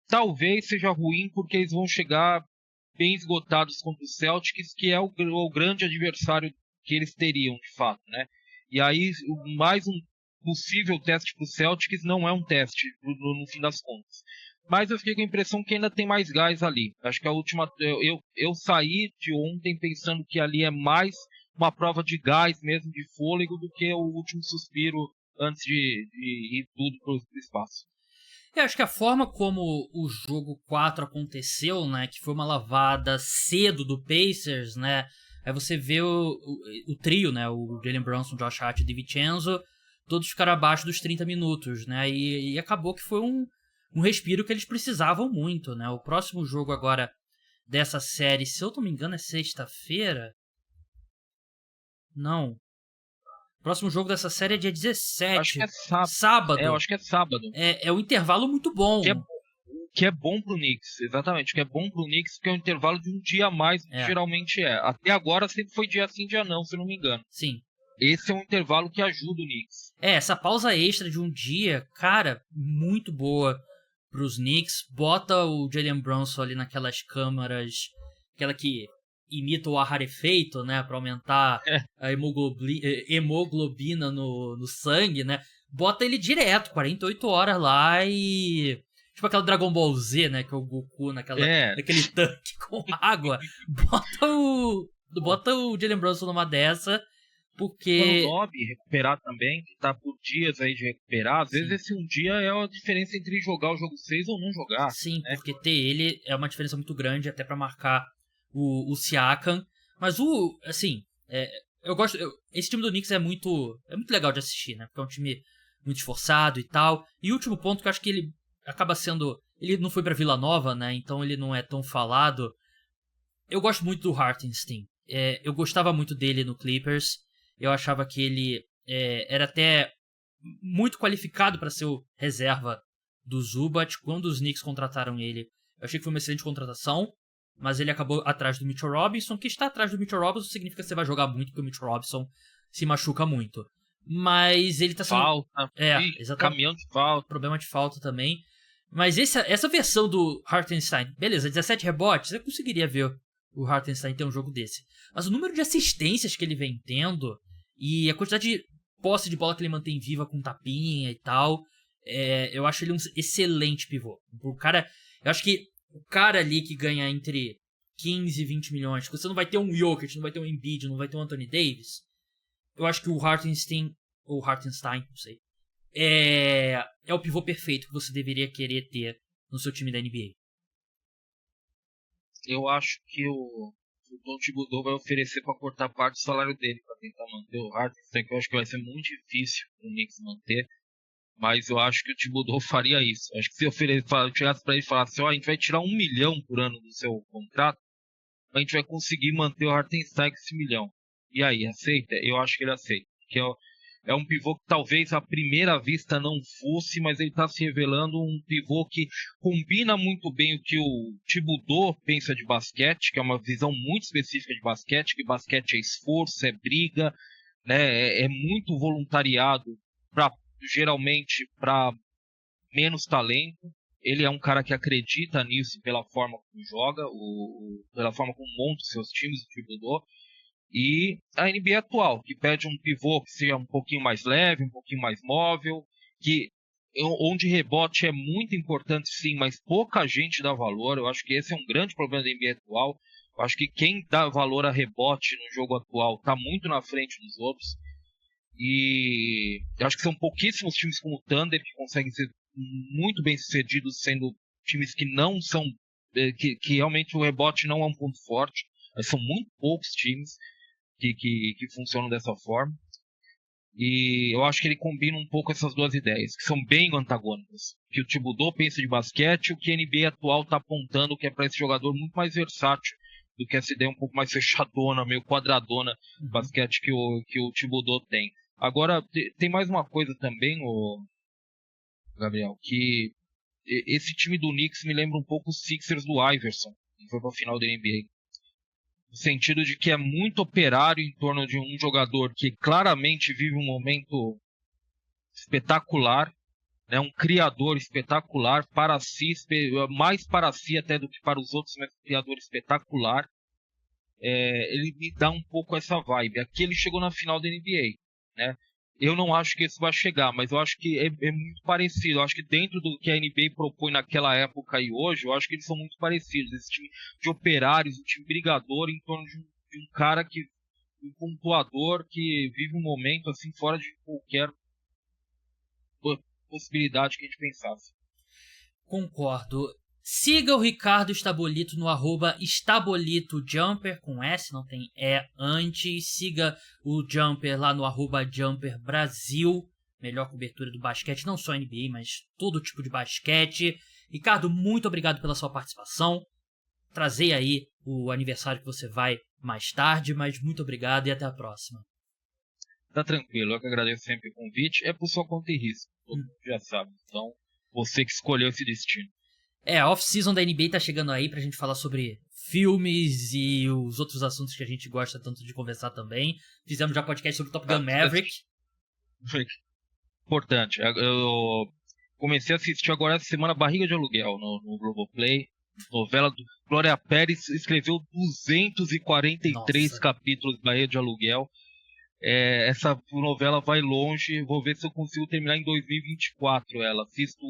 Talvez seja ruim porque eles vão chegar bem esgotados contra o Celtics, que é o grande adversário que eles teriam, de fato, né? E aí, mais um possível teste para o Celtics não é um teste, no fim das contas. Mas eu fiquei com a impressão que ainda tem mais gás ali. Acho que a última... Eu saí de ontem pensando que ali é mais uma prova de gás mesmo, de fôlego, do que o último suspiro antes de ir tudo para o espaço. Eu acho que a forma como o jogo 4 aconteceu, né, que foi uma lavada cedo do Pacers, né, aí você vê o trio, né, o Jalen Brunson, Josh Hart e DiVincenzo, todos ficaram abaixo dos 30 minutos, né, e acabou que foi um respiro que eles precisavam muito, né. O próximo jogo agora dessa série, se eu não me engano, é sexta-feira? Não. O próximo jogo dessa série é dia 17. Acho que é sábado. Sábado. Eu acho que é sábado. É um intervalo muito bom. Que é bom pro Knicks, exatamente. Que é bom pro Knicks, que é um intervalo de um dia a mais, que geralmente é. Até agora sempre foi dia sim, dia não, se eu não me engano. Sim. Esse é um intervalo que ajuda o Knicks. Essa pausa extra de um dia, cara, muito boa pros Knicks. Bota o Jalen Brunson ali naquelas câmaras, aquela que imita o rarefeito, né, pra aumentar a hemoglobina no sangue, né. Bota ele direto, 48 horas lá e... Tipo aquela Dragon Ball Z, né, que é o Goku naquele tanque com água. Bota o Jalen Brunson numa dessa, porque... O Lobby recuperar também, que tá por dias aí de recuperar. Às vezes esse um dia é a diferença entre jogar o jogo 6 ou não jogar. Sim, né? porque ter ele é uma diferença muito grande, até pra marcar o Siakam. Mas eu gosto... esse time do Knicks é muito legal de assistir, né? Porque é um time muito esforçado e tal. E o último ponto que eu acho que ele acaba sendo... Ele não foi pra Vila Nova, né? Então ele não é tão falado. Eu gosto muito do Hartenstein. Eu gostava muito dele no Clippers. Eu achava que ele era até muito qualificado para ser o reserva do Zubat. Quando os Knicks contrataram ele, eu achei que foi uma excelente contratação. Mas ele acabou atrás do Mitchell Robinson. Que está atrás do Mitchell Robinson significa que você vai jogar muito, porque o Mitchell Robinson se machuca muito. Mas ele tá sendo... Falta. Exatamente. Caminhão de falta. Problema de falta também. Mas essa versão do Hartenstein, beleza, 17 rebotes, eu conseguiria ver o Hartenstein ter um jogo desse. Mas o número de assistências que ele vem tendo e a quantidade de posse de bola que ele mantém viva com tapinha e tal, eu acho ele um excelente pivô. Eu acho que o cara ali que ganha entre 15 e 20 milhões, você não vai ter um Jokic, não vai ter um Embiid, não vai ter um Anthony Davis, eu acho que o Hartenstein, ou Hartenstein, não sei, é o pivô perfeito que você deveria querer ter no seu time da NBA. eu acho que o Tom Thibodeau vai oferecer para cortar parte do salário dele para tentar manter o Hartenstein, que eu acho que vai ser muito difícil o Knicks manter. Mas eu acho que o Thibodeau faria isso. Acho que se eu chegasse para ele e falasse, a gente vai tirar 1 milhão por ano do seu contrato, a gente vai conseguir manter o Hartenstein com esse 1 milhão. E aí, aceita? Eu acho que ele aceita. Porque é um pivô que talvez à primeira vista não fosse, mas ele está se revelando um pivô que combina muito bem o que o Thibodeau pensa de basquete, que é uma visão muito específica de basquete, que basquete é esforço, é briga, né? É muito voluntariado geralmente para menos talento. Ele é um cara que acredita nisso pela forma como joga, pela forma como monta os seus times, o Thibodeau. E a NBA atual, que pede um pivô que seja um pouquinho mais leve, um pouquinho mais móvel, onde rebote é muito importante sim, mas pouca gente dá valor. Eu acho que esse é um grande problema da NBA atual. Eu acho que quem dá valor a rebote no jogo atual está muito na frente dos outros. E eu acho que são pouquíssimos times como o Thunder que conseguem ser muito bem sucedidos, sendo times que não são, que realmente o rebote não é um ponto forte. Mas são muito poucos times que funcionam dessa forma. E eu acho que ele combina um pouco essas duas ideias, que são bem antagônicas. Que o Thibodeau pensa de basquete e o que a NBA atual está apontando, que é para esse jogador muito mais versátil do que essa ideia um pouco mais fechadona, meio quadradona de basquete que o Thibodeau tem. Agora, tem mais uma coisa também, Gabriel, que esse time do Knicks me lembra um pouco os Sixers do Iverson, que foi para a final da NBA. No sentido de que é muito operário em torno de um jogador que claramente vive um momento espetacular, né, um criador espetacular para si, mais para si até do que para os outros, mas um criador espetacular. Ele me dá um pouco essa vibe. Aqui ele chegou na final da NBA, né? Eu não acho que isso vai chegar, mas eu acho que é muito parecido. Eu acho que dentro do que a NBA propõe naquela época e hoje, eu acho que eles são muito parecidos. Esse time de operários, um time brigador em torno de um cara um pontuador que vive um momento assim fora de qualquer possibilidade que a gente pensasse. Concordo. Siga o Ricardo Estabolito no @EstabolitoJumper, com S, não tem E antes. Siga o Jumper lá no @JumperBrasil. Melhor cobertura do basquete, não só NBA, mas todo tipo de basquete. Ricardo, muito obrigado pela sua participação. Trazei aí o aniversário que você vai mais tarde, mas muito obrigado e até a próxima. Tá tranquilo, eu que agradeço sempre o convite. É por sua conta e risco, todo mundo já sabe. Então, você que escolheu esse destino. A off-season da NBA tá chegando aí pra gente falar sobre filmes e os outros assuntos que a gente gosta tanto de conversar também. Fizemos já podcast sobre Top Gun Maverick. Importante. Eu comecei a assistir agora essa semana Barriga de Aluguel no Globoplay. Novela do Glória Pérez, escreveu 243 capítulos de Barriga de Aluguel. Essa novela vai longe. Vou ver se eu consigo terminar em 2024 ela. Assisto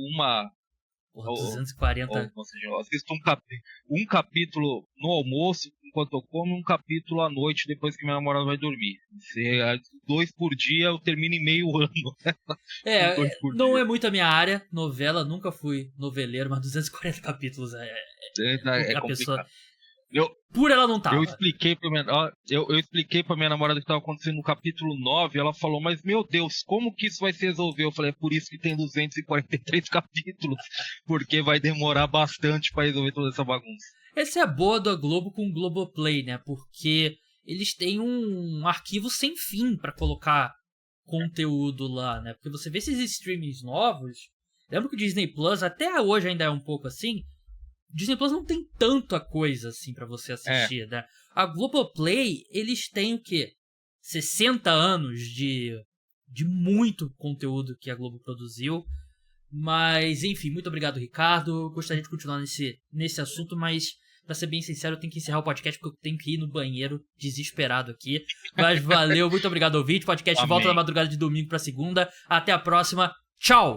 240. Eu assisto um capítulo no almoço, enquanto eu como, um capítulo à noite, depois que minha namorada vai dormir. Se 2 por dia, eu termino em meio ano. Não é muito a minha área, novela, nunca fui noveleiro, mas 240 capítulos é a complicado. Pessoa... Por ela não tava. Eu expliquei pra minha namorada o que estava acontecendo no capítulo 9, ela falou, mas meu Deus, como que isso vai se resolver? Eu falei, é por isso que tem 243 capítulos, porque vai demorar bastante para resolver toda essa bagunça. Essa é a boa da Globo com o Globoplay, né? Porque eles têm um arquivo sem fim para colocar conteúdo lá, né? Porque você vê esses streamings novos, lembra que o Disney Plus até hoje ainda é um pouco assim, Disney Plus não tem tanta coisa assim pra você assistir, né? A Globoplay, eles têm o quê? 60 anos de muito conteúdo que a Globo produziu. Mas, enfim, muito obrigado, Ricardo. Eu gostaria de continuar nesse assunto, mas, pra ser bem sincero, eu tenho que encerrar o podcast porque eu tenho que ir no banheiro desesperado aqui. Mas valeu, muito obrigado, ouvinte. Podcast volta na madrugada de domingo pra segunda. Até a próxima. Tchau!